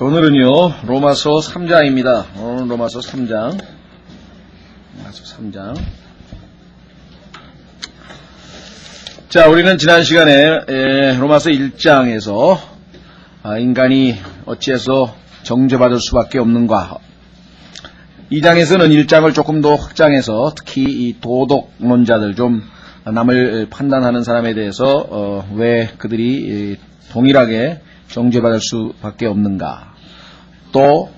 오늘은요, 로마서 3장입니다. 오늘 로마서 3장. 자, 우리는 지난 시간에 로마서 1장에서 인간이 어찌해서 정죄받을 수밖에 없는가. 2장에서는 1장을 조금 더 확장해서 특히 이 도덕론자들, 좀 남을 판단하는 사람에 대해서 왜 그들이 동일하게 정죄받을 수밖에 없는가. 또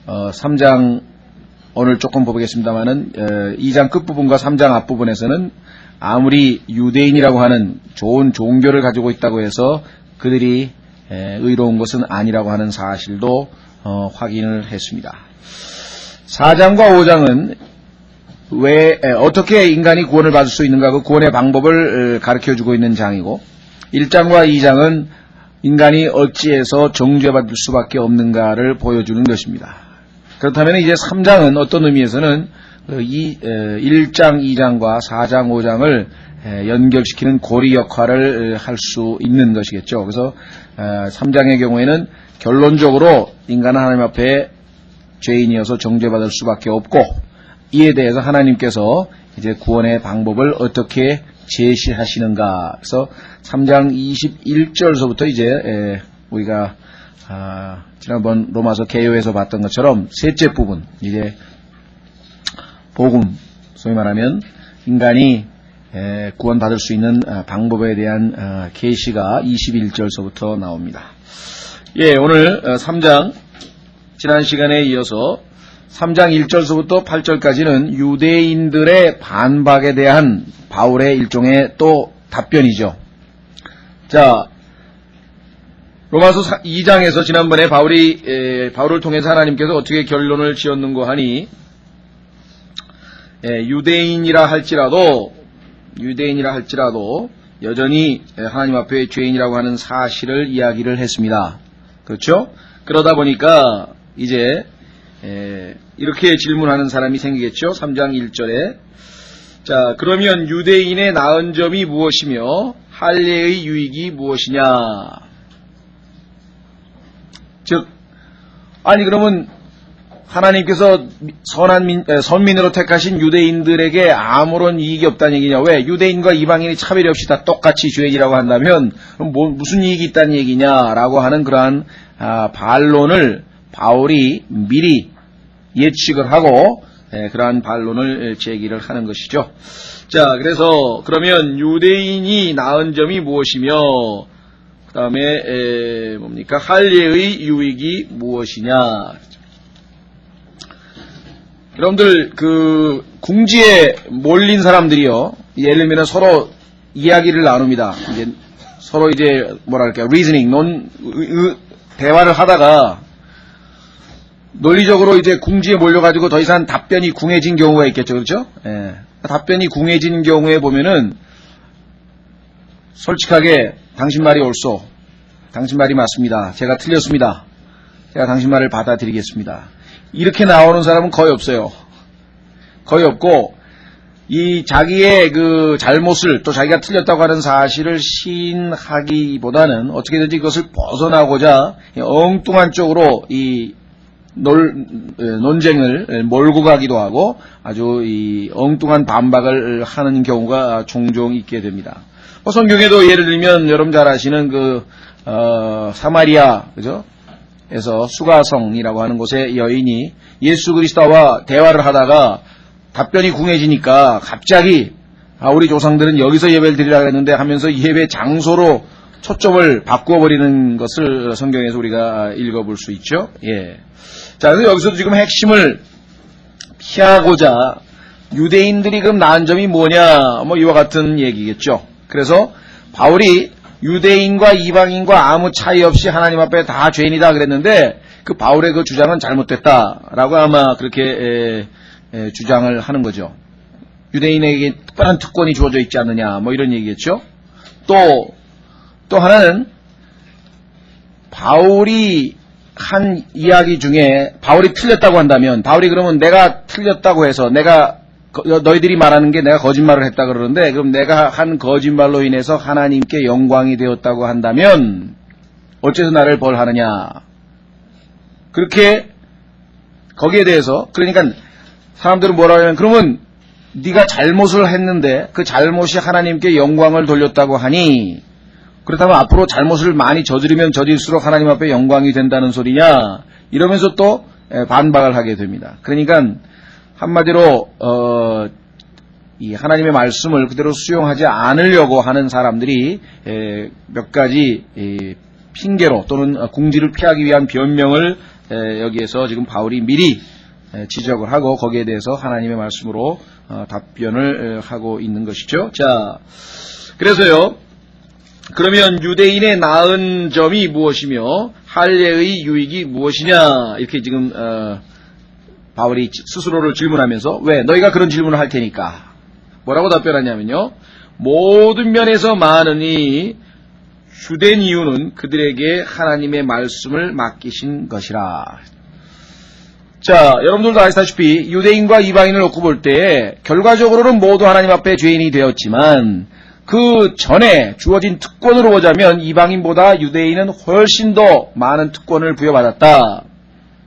3장 오늘 조금 보겠습니다만은 2장 끝부분과 3장 앞부분에서는 아무리 유대인이라고 하는 좋은 종교를 가지고 있다고 해서 그들이 의로운 것은 아니라고 하는 사실도 확인을 했습니다. 4장과 5장은 왜 어떻게 인간이 구원을 받을 수 있는가, 그 구원의 방법을 가르쳐주고 있는 장이고, 1장과 2장은 인간이 어찌해서 정죄받을 수밖에 없는가를 보여주는 것입니다. 그렇다면 이제 3장은 어떤 의미에서는 1장, 2장과 4장, 5장을 연결시키는 고리 역할을 할 수 있는 것이겠죠. 그래서 3장의 경우에는 결론적으로 인간은 하나님 앞에 죄인이어서 정죄받을 수밖에 없고, 이에 대해서 하나님께서 이제 구원의 방법을 어떻게 제시하시는가. 그래서 3장 21절서부터 이제 우리가 지난번 로마서 개요에서 봤던 것처럼 셋째 부분, 이제 복음, 소위 말하면 인간이 구원받을 수 있는 방법에 대한 계시가 21절서부터 나옵니다. 예, 오늘 3장 지난 시간에 이어서 3장 1절서부터 8절까지는 유대인들의 반박에 대한 바울의 일종의 또 답변이죠. 자, 로마서 2장에서 지난번에 바울을 통해서 하나님께서 어떻게 결론을 지었는고 하니, 유대인이라 할지라도 여전히 하나님 앞에 죄인이라고 하는 사실을 이야기를 했습니다. 그렇죠? 그러다 보니까 이제 이렇게 질문하는 사람이 생기겠죠. 3장 1절에 자, 그러면 유대인의 나은 점이 무엇이며 할례의 유익이 무엇이냐. 즉, 아니 그러면 하나님께서 선민으로 택하신 유대인들에게 아무런 이익이 없다는 얘기냐. 왜? 유대인과 이방인이 차별이 없이 다 똑같이 죄인이라고 한다면 무슨 이익이 있다는 얘기냐라고 하는 그러한 반론을 바울이 미리 예측을 하고 그러한 반론을 제기를 하는 것이죠. 자, 그래서 그러면 유대인이 나은 점이 무엇이며 그 다음에 뭡니까? 할례의 유익이 무엇이냐. 여러분들 그 궁지에 몰린 사람들이요, 예를 들면 서로 이야기를 나눕니다. 이제 서로 이제 뭐랄까 리즈닝 대화를 하다가 논리적으로 이제 궁지에 몰려가지고 더 이상 답변이 궁해진 경우가 있겠죠. 그렇죠? 예. 답변이 궁해진 경우에 보면은 솔직하게 당신 말이 옳소. 당신 말이 맞습니다. 제가 틀렸습니다. 제가 당신 말을 받아들이겠습니다. 이렇게 나오는 사람은 거의 없어요. 거의 없고, 이 자기의 그 잘못을 또 자기가 틀렸다고 하는 사실을 시인하기보다는 어떻게든지 그것을 벗어나고자 엉뚱한 쪽으로 이 논쟁을 몰고 가기도 하고 아주 이 엉뚱한 반박을 하는 경우가 종종 있게 됩니다. 성경에도 예를 들면 여러분 잘 아시는 그 사마리아, 그죠? 에서 수가성이라고 하는 곳에 여인이 예수 그리스도와 대화를 하다가 답변이 궁해지니까 갑자기 우리 조상들은 여기서 예배를 드리려고 했는데 하면서 예배 장소로 초점을 바꾸어버리는 것을 성경에서 우리가 읽어볼 수 있죠. 예. 자, 그래서 여기서도 지금 핵심을 피하고자 유대인들이 그럼 나은 점이 뭐냐, 뭐 이와 같은 얘기겠죠. 그래서 바울이 유대인과 이방인과 아무 차이 없이 하나님 앞에 다 죄인이다 그랬는데 그 바울의 그 주장은 잘못됐다라고 아마 그렇게 주장을 하는 거죠. 유대인에게 특별한 특권이 주어져 있지 않느냐, 뭐 이런 얘기겠죠. 또 하나는 바울이 한 이야기 중에 바울이 틀렸다고 한다면, 바울이 그러면 내가 틀렸다고 해서 너희들이 말하는 게 내가 거짓말을 했다 그러는데, 그럼 내가 한 거짓말로 인해서 하나님께 영광이 되었다고 한다면 어째서 나를 벌하느냐. 그렇게 거기에 대해서 그러니까 사람들은 뭐라 하냐면 그러면 네가 잘못을 했는데 그 잘못이 하나님께 영광을 돌렸다고 하니 그렇다면 앞으로 잘못을 많이 저지르면 저질수록 하나님 앞에 영광이 된다는 소리냐 이러면서 또 반박을 하게 됩니다. 그러니까 한마디로 이 하나님의 말씀을 그대로 수용하지 않으려고 하는 사람들이 몇 가지 핑계로 또는 궁지를 피하기 위한 변명을 여기에서 지금 바울이 미리 지적을 하고 거기에 대해서 하나님의 말씀으로 답변을 하고 있는 것이죠. 자, 그래서요. 그러면 유대인의 나은 점이 무엇이며 할례의 유익이 무엇이냐 이렇게 지금 바울이 스스로를 질문하면서 왜 너희가 그런 질문을 할 테니까 뭐라고 답변하냐면요. 모든 면에서 많으니 주된 이유는 그들에게 하나님의 말씀을 맡기신 것이라. 자, 여러분들도 아시다시피 유대인과 이방인을 놓고 볼 때 결과적으로는 모두 하나님 앞에 죄인이 되었지만 그 전에 주어진 특권으로 보자면 이방인보다 유대인은 훨씬 더 많은 특권을 부여받았다.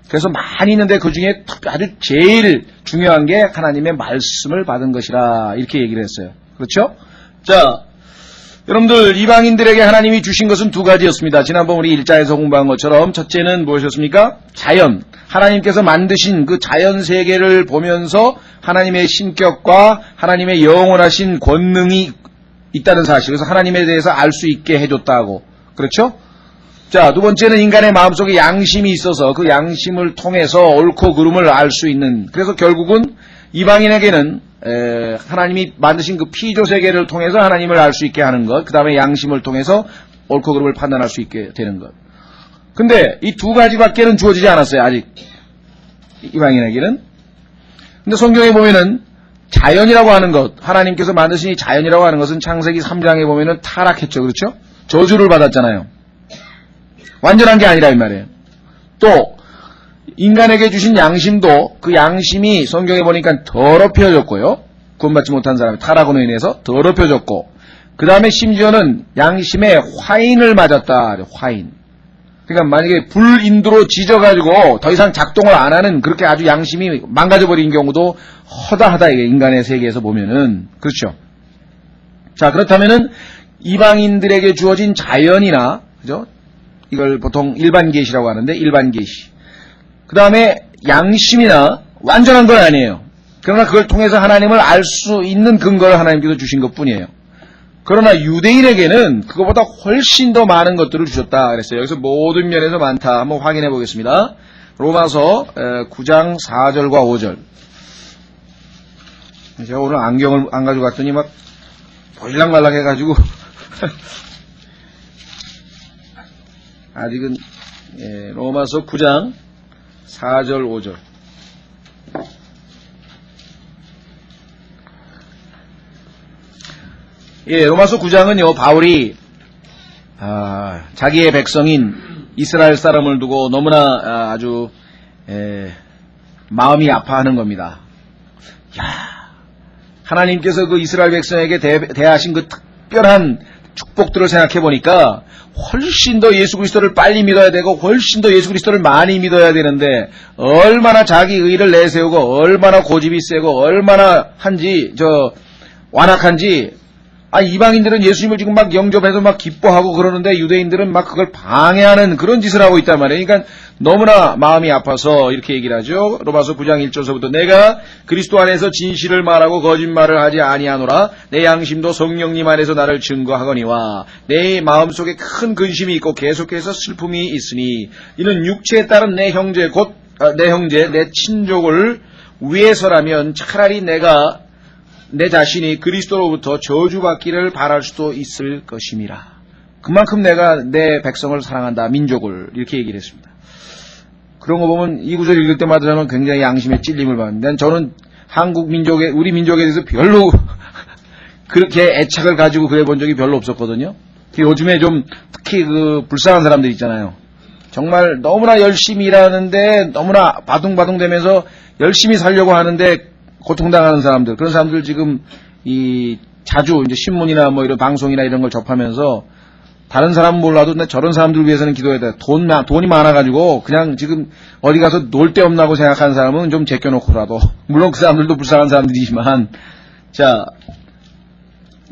그래서 많이 있는데 그 중에 아주 제일 중요한 게 하나님의 말씀을 받은 것이라 이렇게 얘기를 했어요. 그렇죠? 자, 여러분들 이방인들에게 하나님이 주신 것은 두 가지였습니다. 지난번 우리 1자에서 공부한 것처럼 첫째는 무엇이었습니까? 자연. 하나님께서 만드신 그 자연 세계를 보면서 하나님의 신격과 하나님의 영원하신 권능이 있다는 사실. 그래서 하나님에 대해서 알 수 있게 해줬다고. 그렇죠? 자, 두 번째는 인간의 마음속에 양심이 있어서 그 양심을 통해서 옳고 그름을 알 수 있는. 그래서 결국은 이방인에게는 하나님이 만드신 그 피조 세계를 통해서 하나님을 알 수 있게 하는 것. 그 다음에 양심을 통해서 옳고 그름을 판단할 수 있게 되는 것. 근데 이 두 가지밖에는 주어지지 않았어요. 아직 이방인에게는. 근데 성경에 보면은 자연이라고 하는 것, 하나님께서 만드신 이 자연이라고 하는 것은 창세기 3장에 보면은 타락했죠. 그렇죠? 저주를 받았잖아요. 완전한 게 아니라 이 말이에요. 또 인간에게 주신 양심도 그 양심이 성경에 보니까 더럽혀졌고요. 구원받지 못한 사람이 타락으로 인해서 더럽혀졌고 그 다음에 심지어는 양심에 화인을 맞았다. 화인. 그러니까 만약에 불인도로 지져가지고 더 이상 작동을 안 하는 그렇게 아주 양심이 망가져버린 경우도 허다하다. 이게 인간의 세계에서 보면은. 그렇죠. 자, 그렇다면은 이방인들에게 주어진 자연이나, 그죠? 이걸 보통 일반 계시라고 하는데, 일반 계시. 그 다음에 양심이나 완전한 건 아니에요. 그러나 그걸 통해서 하나님을 알 수 있는 근거를 하나님께서 주신 것 뿐이에요. 그러나 유대인에게는 그거보다 훨씬 더 많은 것들을 주셨다 그랬어요. 여기서 모든 면에서 많다. 한번 확인해 보겠습니다. 로마서 9장 4절과 5절. 제가 오늘 안경을 안 가지고 갔더니 막 보일랑말랑 해가지고 아직은 로마서 9장 4절 5절. 로마서 9장은요, 바울이, 자기의 백성인 이스라엘 사람을 두고 너무나 아주, 마음이 아파하는 겁니다. 하나님께서 그 이스라엘 백성에게 대하신 그 특별한 축복들을 생각해 보니까 훨씬 더 예수 그리스도를 빨리 믿어야 되고 훨씬 더 예수 그리스도를 많이 믿어야 되는데 얼마나 자기 의를 내세우고 얼마나 고집이 세고 얼마나 완악한지 이방인들은 예수님을 지금 막 영접해서 막 기뻐하고 그러는데 유대인들은 막 그걸 방해하는 그런 짓을 하고 있단 말이에요. 그러니까 너무나 마음이 아파서 이렇게 얘기를 하죠. 로마서 9장 1절서부터 내가 그리스도 안에서 진실을 말하고 거짓말을 하지 아니하노라. 내 양심도 성령님 안에서 나를 증거하거니와 내 마음속에 큰 근심이 있고 계속해서 슬픔이 있으니 이는 육체에 따른 내 형제 내 친족을 위해서라면 차라리 내 자신이 그리스도로부터 저주받기를 바랄 수도 있을 것임이라. 그만큼 내가 내 백성을 사랑한다. 민족을. 이렇게 얘기를 했습니다. 그런 거 보면 이 구절 읽을 때마다 저는 굉장히 양심의 찔림을 받는데 저는 우리 민족에 대해서 별로 그렇게 애착을 가지고 그래 본 적이 별로 없었거든요. 요즘에 좀 특히 불쌍한 사람들 있잖아요. 정말 너무나 열심히 일하는데 너무나 바둥바둥대면서 열심히 살려고 하는데 고통당하는 사람들, 그런 사람들 지금 자주 이제 신문이나 이런 방송이나 이런 걸 접하면서 다른 사람은 몰라도 근데 저런 사람들 위해서는 기도해야 돼. 돈이 많아가지고 그냥 지금 어디 가서 놀 데 없나고 생각하는 사람은 좀 제껴놓고라도. 물론 그 사람들도 불쌍한 사람들이지만. 자,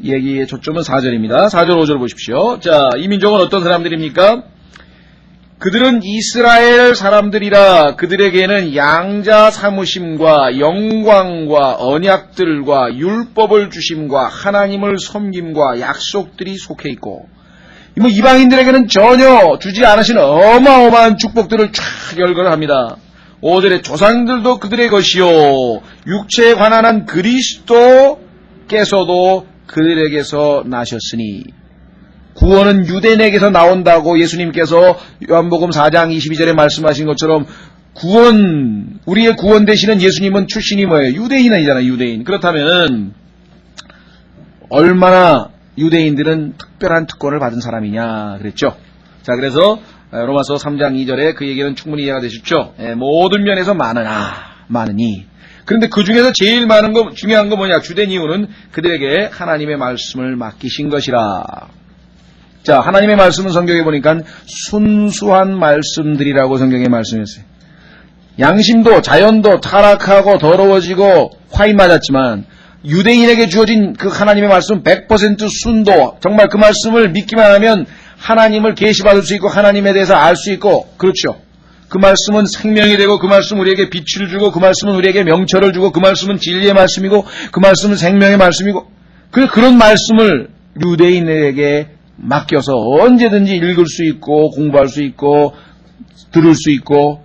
얘기의 초점은 4절입니다. 4절 5절 보십시오. 자, 이 민족은 어떤 사람들입니까? 그들은 이스라엘 사람들이라 그들에게는 양자 사무심과 영광과 언약들과 율법을 주심과 하나님을 섬김과 약속들이 속해 있고 뭐 이방인들에게는 전혀 주지 않으신 어마어마한 축복들을 쫙 열거를 합니다. 5절에 조상들도 그들의 것이요 육체에 관한 한 그리스도께서도 그들에게서 나셨으니 구원은 유대인에게서 나온다고 예수님께서 요한복음 4장 22절에 말씀하신 것처럼 우리의 구원 되시는 예수님은 출신이 뭐예요? 유대인 아니잖아요, 유대인. 그렇다면 얼마나 유대인들은 특별한 특권을 받은 사람이냐 그랬죠. 자, 그래서 로마서 3장 2절에 그 얘기는 충분히 이해가 되셨죠. 모든 면에서 많으니. 그런데 그 중에서 제일 중요한 거 뭐냐? 주된 이유는 그들에게 하나님의 말씀을 맡기신 것이라. 자, 하나님의 말씀은 성경에 보니까 순수한 말씀들이라고 성경에 말씀했어요. 양심도 자연도 타락하고 더러워지고 화인 맞았지만 유대인에게 주어진 그 하나님의 말씀은 100% 순도, 정말 그 말씀을 믿기만 하면 하나님을 계시받을 수 있고 하나님에 대해서 알 수 있고, 그렇죠. 그 말씀은 생명이 되고 그 말씀은 우리에게 빛을 주고 그 말씀은 우리에게 명철을 주고 그 말씀은 진리의 말씀이고 그 말씀은 생명의 말씀이고 그런 말씀을 유대인에게 맡겨서 언제든지 읽을 수 있고 공부할 수 있고 들을 수 있고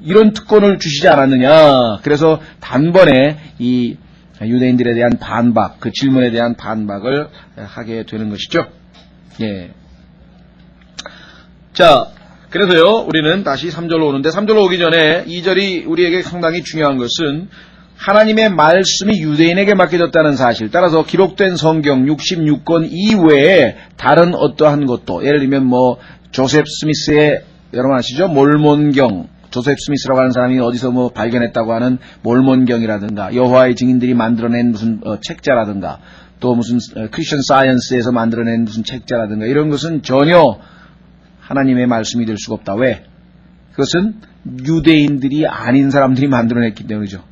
이런 특권을 주시지 않았느냐. 그래서 단번에 이 유대인들에 대한 반박, 그 질문에 대한 반박을 하게 되는 것이죠. 예. 자, 그래서요, 우리는 다시 3절로 오는데, 3절로 오기 전에 2절이 우리에게 상당히 중요한 것은 하나님의 말씀이 유대인에게 맡겨졌다는 사실, 따라서 기록된 성경 66권 이외에 다른 어떠한 것도, 예를 들면 조셉 스미스의, 여러분 아시죠? 몰몬경, 조셉 스미스라고 하는 사람이 어디서 발견했다고 하는 몰몬경이라든가, 여호와의 증인들이 만들어낸 무슨 책자라든가, 또 무슨 크리스천 사이언스에서 만들어낸 무슨 책자라든가, 이런 것은 전혀 하나님의 말씀이 될 수가 없다. 왜? 그것은 유대인들이 아닌 사람들이 만들어냈기 때문이죠.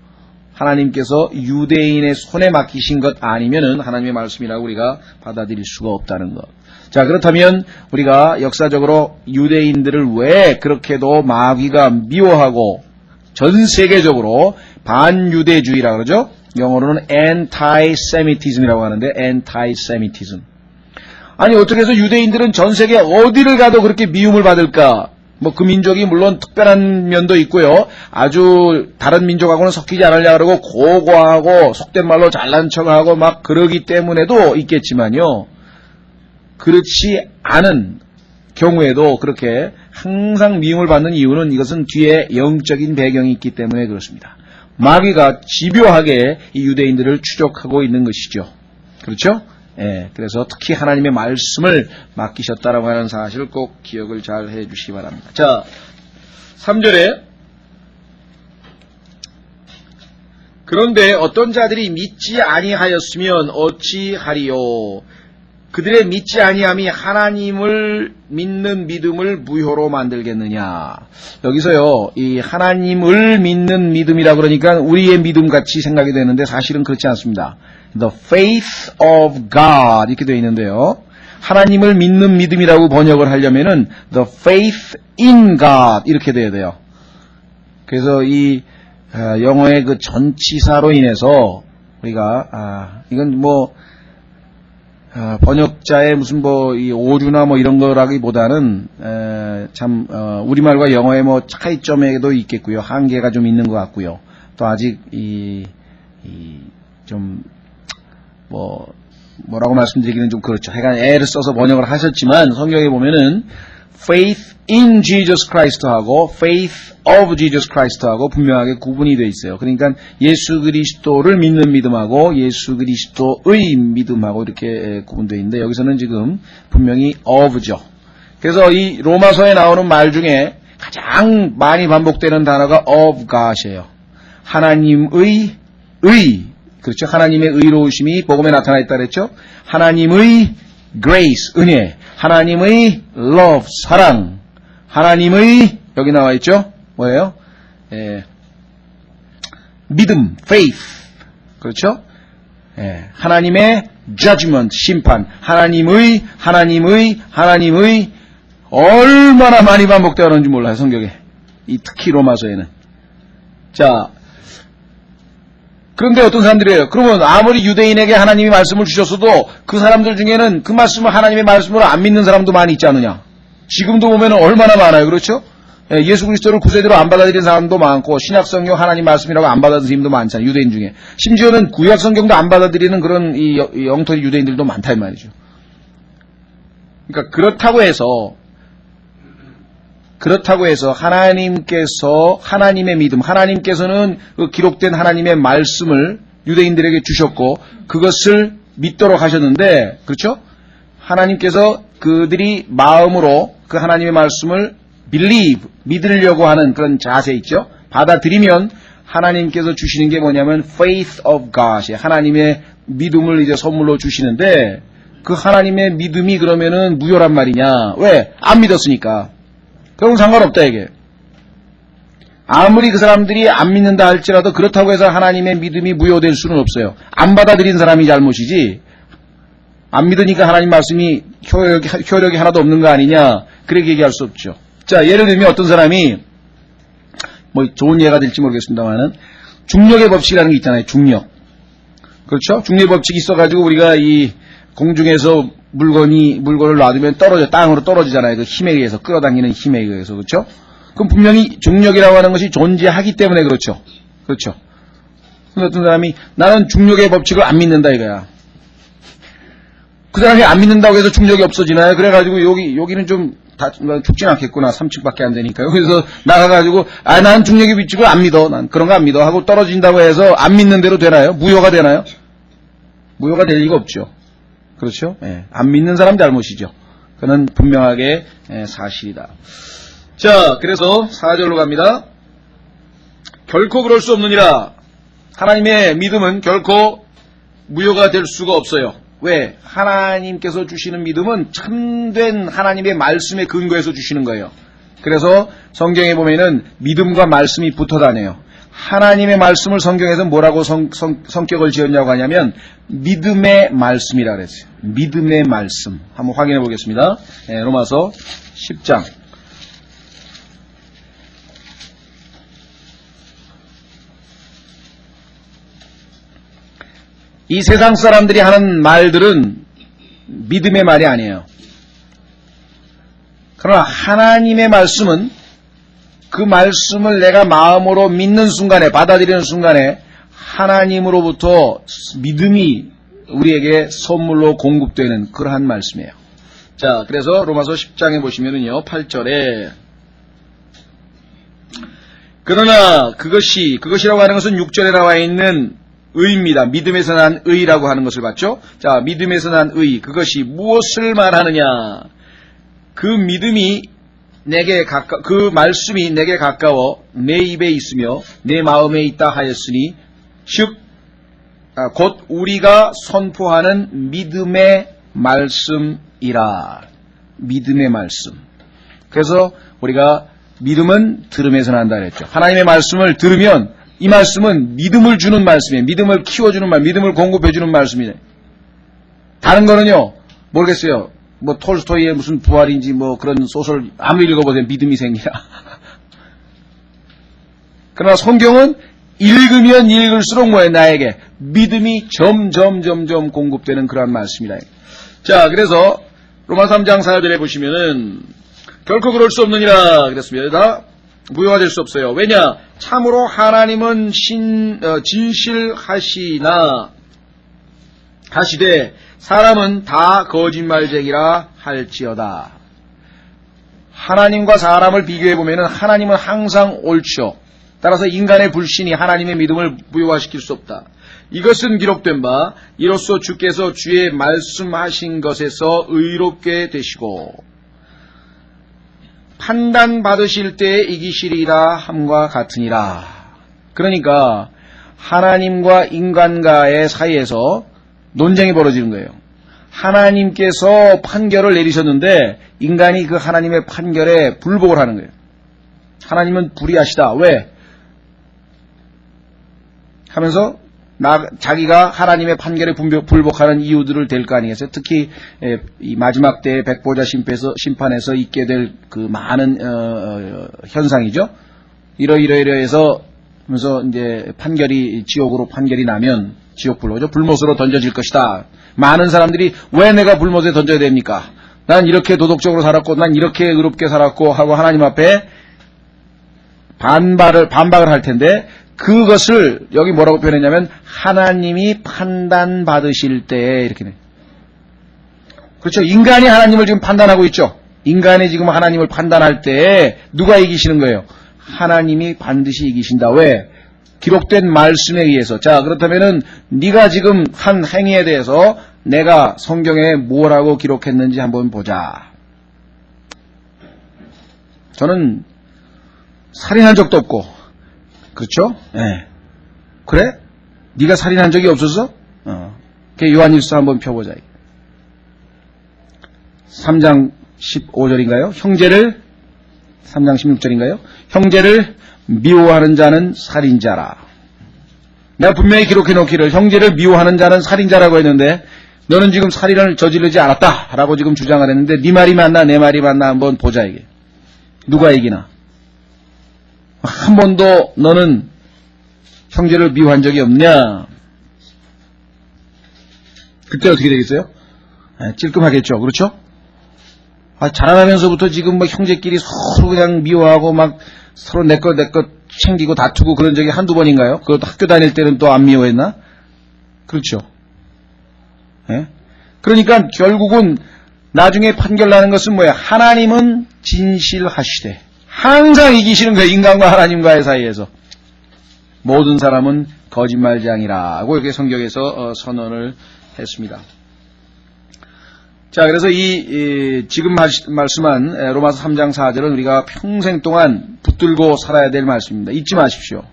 하나님께서 유대인의 손에 맡기신 것 아니면은 하나님의 말씀이라고 우리가 받아들일 수가 없다는 것. 자, 그렇다면 우리가 역사적으로 유대인들을 왜 그렇게도 마귀가 미워하고 전 세계적으로 반유대주의라고 그러죠? 영어로는 anti-Semitism이라고 하는데 anti-Semitism. 아니 어떻게 해서 유대인들은 전 세계 어디를 가도 그렇게 미움을 받을까? 그 민족이 물론 특별한 면도 있고요. 아주 다른 민족하고는 섞이지 않으려고 그러고 고고하고 속된 말로 잘난 척하고 막 그러기 때문에도 있겠지만요. 그렇지 않은 경우에도 그렇게 항상 미움을 받는 이유는 이것은 뒤에 영적인 배경이 있기 때문에 그렇습니다. 마귀가 집요하게 이 유대인들을 추적하고 있는 것이죠. 그렇죠? 예, 그래서 특히 하나님의 말씀을 맡기셨다라고 하는 사실을 꼭 기억을 잘 해주시기 바랍니다. 자, 3절에 그런데 어떤 자들이 믿지 아니하였으면 어찌하리요? 그들의 믿지 아니함이 하나님을 믿는 믿음을 무효로 만들겠느냐. 여기서요, 이 하나님을 믿는 믿음이라 그러니까 우리의 믿음 같이 생각이 되는데 사실은 그렇지 않습니다. The faith of God 이렇게 되어 있는데요. 하나님을 믿는 믿음이라고 번역을 하려면은 the faith in God 이렇게 돼야 돼요. 그래서 이 영어의 그 전치사로 인해서 우리가 이건 번역자의 무슨 이 오류나 이런 거라기보다는 참 우리말과 영어의 차이점에도 있겠고요. 한계가 좀 있는 것 같고요. 또 아직 뭐라고 말씀드리기는 좀 그렇죠. 하여간 애를 써서 번역을 하셨지만 성경에 보면은 faith in Jesus Christ하고 faith of Jesus Christ하고 분명하게 구분이 되어 있어요. 그러니까 예수 그리스도를 믿는 믿음하고 예수 그리스도의 믿음하고 이렇게 구분되어 있는데 여기서는 지금 분명히 of죠. 그래서 이 로마서에 나오는 말 중에 가장 많이 반복되는 단어가 of God이에요. 하나님의 그렇죠. 하나님의 의로우심이 복음에 나타나 있다 그랬죠. 하나님의 grace, 은혜, 하나님의 love, 사랑, 하나님의 여기 나와 있죠? 뭐예요? 믿음, faith. 그렇죠? 하나님의 judgment, 심판. 하나님의 얼마나 많이 반복되어가는지 몰라요, 성경에. 특히 로마서에는. 자, 그런데 어떤 사람들이에요? 그러면 아무리 유대인에게 하나님이 말씀을 주셨어도 그 사람들 중에는 그 말씀을 하나님의 말씀으로 안 믿는 사람도 많이 있지 않느냐? 지금도 보면 얼마나 많아요. 그렇죠? 예수 그리스도를 구세주로 안 받아들인 사람도 많고 신약성경 하나님 말씀이라고 안 받아들인 사람도 많잖아요. 유대인 중에. 심지어는 구약성경도 안 받아들이는 그런 이 영토리 유대인들도 많다 이 말이죠. 그러니까 그렇다고 해서 하나님께서 하나님의 믿음, 하나님께서는 그 기록된 하나님의 말씀을 유대인들에게 주셨고 그것을 믿도록 하셨는데, 그렇죠? 하나님께서 그들이 마음으로 그 하나님의 말씀을 believe, 믿으려고 하는 그런 자세 있죠? 받아들이면 하나님께서 주시는 게 뭐냐면 faith of God, 하나님의 믿음을 이제 선물로 주시는데 그 하나님의 믿음이 그러면은 무효란 말이냐? 왜? 안 믿었으니까. 그럼 상관없다 이게. 아무리 그 사람들이 안 믿는다 할지라도 그렇다고 해서 하나님의 믿음이 무효될 수는 없어요. 안 받아들인 사람이 잘못이지 안 믿으니까 하나님 말씀이 효력이 하나도 없는 거 아니냐 그렇게 얘기할 수 없죠. 자, 예를 들면 어떤 사람이 뭐 좋은 예가 될지 모르겠습니다만은 중력의 법칙이라는 게 있잖아요. 중력. 그렇죠? 중력의 법칙이 있어가지고 우리가 이 공중에서 물건을 놔두면 땅으로 떨어지잖아요. 그 힘에 의해서, 끌어당기는 힘에 의해서. 그렇죠? 그럼 분명히 중력이라고 하는 것이 존재하기 때문에 그렇죠. 그렇죠. 근데 어떤 사람이 나는 중력의 법칙을 안 믿는다 이거야. 그 사람이 안 믿는다고 해서 중력이 없어지나요? 그래가지고 여기는 좀 죽진 않겠구나. 3층밖에 안 되니까. 여기서 나가가지고 난 중력의 법칙을 안 믿어. 난 그런 거 안 믿어. 하고 떨어진다고 해서 안 믿는 대로 되나요? 무효가 되나요? 무효가 될 리가 없죠. 그렇죠? 안 믿는 사람 잘못이죠. 그는 분명하게 사실이다. 자, 그래서 4절로 갑니다. 결코 그럴 수 없느니라. 하나님의 믿음은 결코 무효가 될 수가 없어요. 왜? 하나님께서 주시는 믿음은 참된 하나님의 말씀에 근거해서 주시는 거예요. 그래서 성경에 보면은 믿음과 말씀이 붙어 다녀요. 하나님의 말씀을 성경에서 뭐라고 성격을 지었냐고 하냐면 믿음의 말씀이라 그랬어요. 믿음의 말씀. 한번 확인해 보겠습니다. 로마서 10장. 이 세상 사람들이 하는 말들은 믿음의 말이 아니에요. 그러나 하나님의 말씀은 그 말씀을 내가 마음으로 믿는 순간에, 받아들이는 순간에 하나님으로부터 믿음이 우리에게 선물로 공급되는 그러한 말씀이에요. 자, 그래서 로마서 10장에 보시면은요, 8절에 그러나 그것이라고 하는 것은 6절에 나와 있는 의입니다. 믿음에서 난 의라고 하는 것을 봤죠? 자, 믿음에서 난 의, 그것이 무엇을 말하느냐? 그 믿음이 그 말씀이 내게 가까워 내 입에 있으며 내 마음에 있다 하였으니, 즉, 곧 우리가 선포하는 믿음의 말씀이라. 믿음의 말씀. 그래서 우리가 믿음은 들음에서 난다 그랬죠. 하나님의 말씀을 들으면 이 말씀은 믿음을 주는 말씀이에요. 믿음을 키워주는 말, 믿음을 공급해주는 말씀이에요. 다른 거는요, 모르겠어요. 뭐 톨스토이의 무슨 부활인지 뭐 그런 소설 아무리 읽어보세요. 믿음이 생기라. 그러나 성경은 읽으면 읽을수록 뭐예요? 나에게 믿음이 점점 공급되는 그러한 말씀이라. 자, 그래서 로마 3장 4절에 보시면은 결코 그럴 수 없느니라 그랬습니다. 무효가 될 수 없어요. 왜냐? 참으로 하나님은 진실하시나 하시되 사람은 다 거짓말쟁이라 할지어다. 하나님과 사람을 비교해 보면은 하나님은 항상 옳죠. 따라서 인간의 불신이 하나님의 믿음을 무효화시킬 수 없다. 이것은 기록된 바 이로써 주께서 주의 말씀하신 것에서 의롭게 되시고 판단받으실 때에 이기시리라 함과 같으니라. 그러니까 하나님과 인간과의 사이에서 논쟁이 벌어지는 거예요. 하나님께서 판결을 내리셨는데 인간이 그 하나님의 판결에 불복을 하는 거예요. 하나님은 불의하시다. 왜? 하면서 자기가 하나님의 판결에 불복하는 이유들을 댈 거 아니겠어요? 특히 이 마지막 때의 백보자 심판에서 있게 될 그 많은 현상이죠. 이러해서 하면서 이제 지옥으로 판결이 나면 지옥불로죠. 불못으로 던져질 것이다. 많은 사람들이 왜 내가 불못에 던져야 됩니까? 난 이렇게 도덕적으로 살았고, 난 이렇게 의롭게 살았고 하고 하나님 앞에 반박을 할 텐데, 그것을 여기 뭐라고 표현했냐면 하나님이 판단받으실 때 이렇게 돼. 그렇죠. 인간이 하나님을 지금 판단하고 있죠. 인간이 지금 하나님을 판단할 때 누가 이기시는 거예요? 하나님이 반드시 이기신다. 왜? 기록된 말씀에 의해서. 자, 그렇다면은 네가 지금 한 행위에 대해서 내가 성경에 뭐라고 기록했는지 한번 보자. 저는 살인한 적도 없고, 그렇죠? 네. 그래? 네가 살인한 적이 없었어? 요한일서 한번 펴보자. 3장 15절인가요? 3장 16절인가요? 형제를 미워하는 자는 살인자라. 내가 분명히 기록해 놓기를 형제를 미워하는 자는 살인자라고 했는데 너는 지금 살인을 저지르지 않았다라고 지금 주장을 했는데 네 말이 맞나 내 말이 맞나 한번 보자 이게. 누가 이기나? 한 번도 너는 형제를 미워한 적이 없냐? 그때 어떻게 되겠어요? 찔끔하겠죠. 그렇죠? 자라나면서부터 지금 뭐 형제끼리 서로 그냥 미워하고 막 서로 내 것 챙기고 다투고 그런 적이 한두 번인가요? 그것도 학교 다닐 때는 또 안 미워했나? 그렇죠. 예? 그러니까 결국은 나중에 판결나는 것은 뭐야? 하나님은 진실하시되 항상 이기시는 거예요. 인간과 하나님과의 사이에서. 모든 사람은 거짓말장이라고 이렇게 성경에서 선언을 했습니다. 자, 그래서 지금 말씀한 로마서 3장 4절은 우리가 평생 동안 붙들고 살아야 될 말씀입니다. 잊지 마십시오.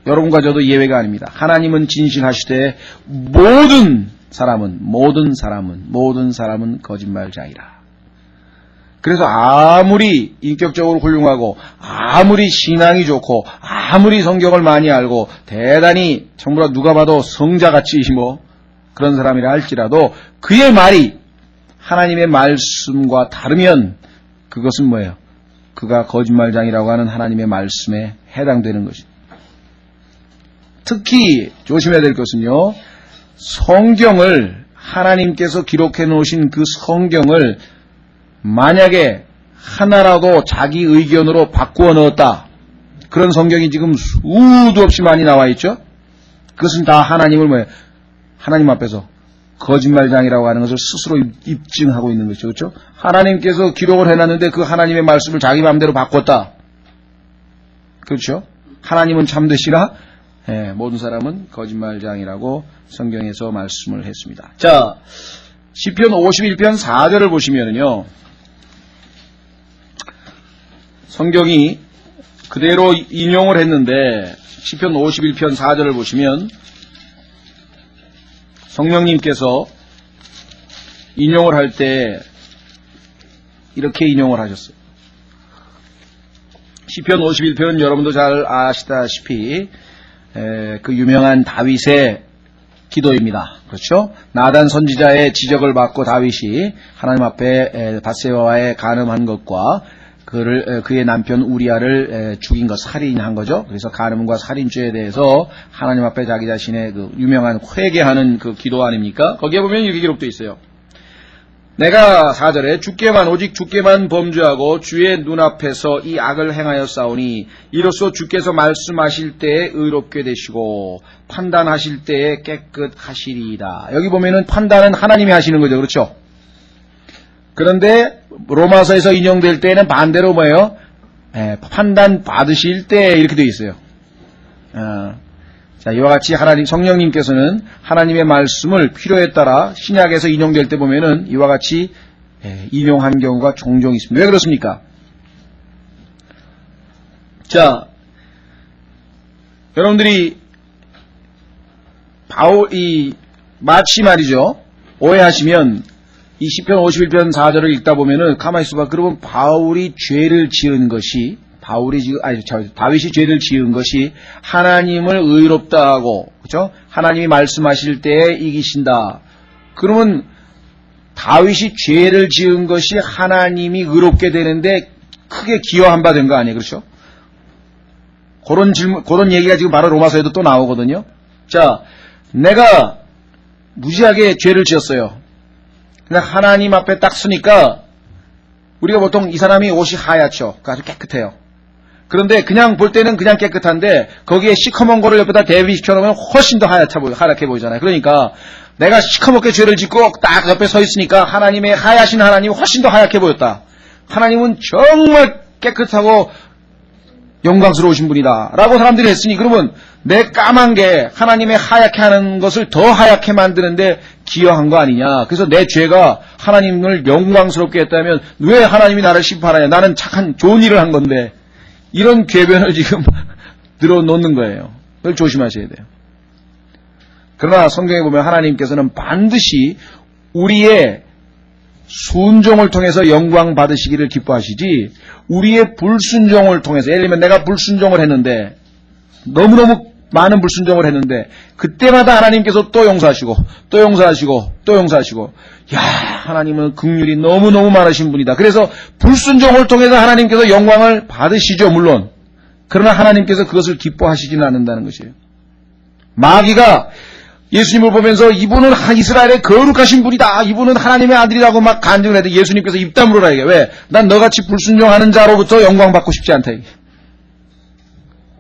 여러분과 저도 예외가 아닙니다. 하나님은 진실하시되 모든 사람은 거짓말장이라. 그래서 아무리 인격적으로 훌륭하고 아무리 신앙이 좋고 아무리 성경을 많이 알고 대단히 전부 다 누가 봐도 성자같이 그런 사람이라 할지라도 그의 말이 하나님의 말씀과 다르면 그것은 뭐예요? 그가 거짓말장이라고 하는 하나님의 말씀에 해당되는 것입니다. 특히 조심해야 될 것은요. 성경을 하나님께서 기록해 놓으신 그 성경을 만약에 하나라도 자기 의견으로 바꾸어 넣었다. 그런 성경이 지금 수도 없이 많이 나와 있죠. 그것은 다 하나님을 하나님 앞에서 거짓말장이라고 하는 것을 스스로 입증하고 있는 것이죠. 그렇죠? 하나님께서 기록을 해놨는데 그 하나님의 말씀을 자기 마음대로 바꿨다. 그렇죠? 하나님은 참되시라. 모든 사람은 거짓말장이라고 성경에서 말씀을 했습니다. 자, 시편 51편 4절을 보시면은요. 성경이 그대로 인용을 했는데 시편 51편 4절을 보시면 성령님께서 인용을 할 때 이렇게 인용을 하셨어요. 시편 51편 여러분도 잘 아시다시피 그 유명한 다윗의 기도입니다. 그렇죠? 나단 선지자의 지적을 받고 다윗이 하나님 앞에 밧세바와의 간음한 것과 그의 남편 우리아를 죽인 것, 살인한 거죠. 그래서 간음과 살인죄에 대해서 하나님 앞에 자기 자신의 그 유명한 회개하는 그 기도 아닙니까? 거기에 보면 이렇게 기록되어 있어요. 내가 4절에 오직 주께만 범죄하고 주의 눈앞에서 이 악을 행하여 싸우니 이로써 주께서 말씀하실 때에 의롭게 되시고 판단하실 때에 깨끗하시리이다. 여기 보면은 판단은 하나님이 하시는 거죠. 그렇죠? 그런데 로마서에서 인용될 때에는 반대로 뭐예요? 판단 받으실 때 이렇게 되어 있어요. 자, 이와 같이 성령님께서는 하나님의 말씀을 필요에 따라 신약에서 인용될 때 보면은 이와 같이 인용한 경우가 종종 있습니다. 왜 그렇습니까? 자, 여러분들이 마치 말이죠. 오해하시면 이 시편 51편 4절을 읽다 보면은 가만히 있어봐. 그러면 바울이 죄를 지은 것이 다윗이 죄를 지은 것이 하나님을 의롭다 하고, 그렇죠? 하나님이 말씀하실 때에 이기신다. 그러면 다윗이 죄를 지은 것이 하나님이 의롭게 되는데 크게 기여한 바 된 거 아니에요, 그렇죠? 그런 얘기가 지금 바로 로마서에도 또 나오거든요. 자, 내가 무지하게 죄를 지었어요. 그냥 하나님 앞에 딱 서니까 우리가 보통 이 사람이 옷이 하얗죠. 아주 깨끗해요. 그런데 그냥 볼 때는 그냥 깨끗한데 거기에 시커먼 거를 옆에다 대비시켜놓으면 훨씬 더 하얗게 보이잖아요. 그러니까 내가 시커멓게 죄를 짓고 딱 옆에 서 있으니까 하나님의 하얗신 하나님이 훨씬 더 하얗게 보였다. 하나님은 정말 깨끗하고 영광스러우신 분이다 라고 사람들이 했으니 그러면 내 까만 게 하나님의 하얗게 하는 것을 더 하얗게 만드는데 기여한 거 아니냐. 그래서 내 죄가 하나님을 영광스럽게 했다면 왜 하나님이 나를 심판하냐. 나는 착한 좋은 일을 한 건데. 이런 궤변을 지금 늘어놓는 거예요. 그걸 조심하셔야 돼요. 그러나 성경에 보면 하나님께서는 반드시 우리의 순종을 통해서 영광 받으시기를 기뻐하시지 우리의 불순종을 통해서, 예를 들면 내가 불순종을 했는데 너무너무 많은 불순종을 했는데 그때마다 하나님께서 또 용서하시고 또 용서하시고 또 용서하시고, 야, 하나님은 긍휼이 너무너무 많으신 분이다. 그래서 불순종을 통해서 하나님께서 영광을 받으시죠, 물론. 그러나 하나님께서 그것을 기뻐하시지는 않는다는 것이에요. 마귀가 예수님을 보면서 이분은 이스라엘의 거룩하신 분이다, 이분은 하나님의 아들이라고 막 간증을 해도 예수님께서 입 다물어라 이게. 왜? 난 너같이 불순종하는 자로부터 영광 받고 싶지 않다 이게.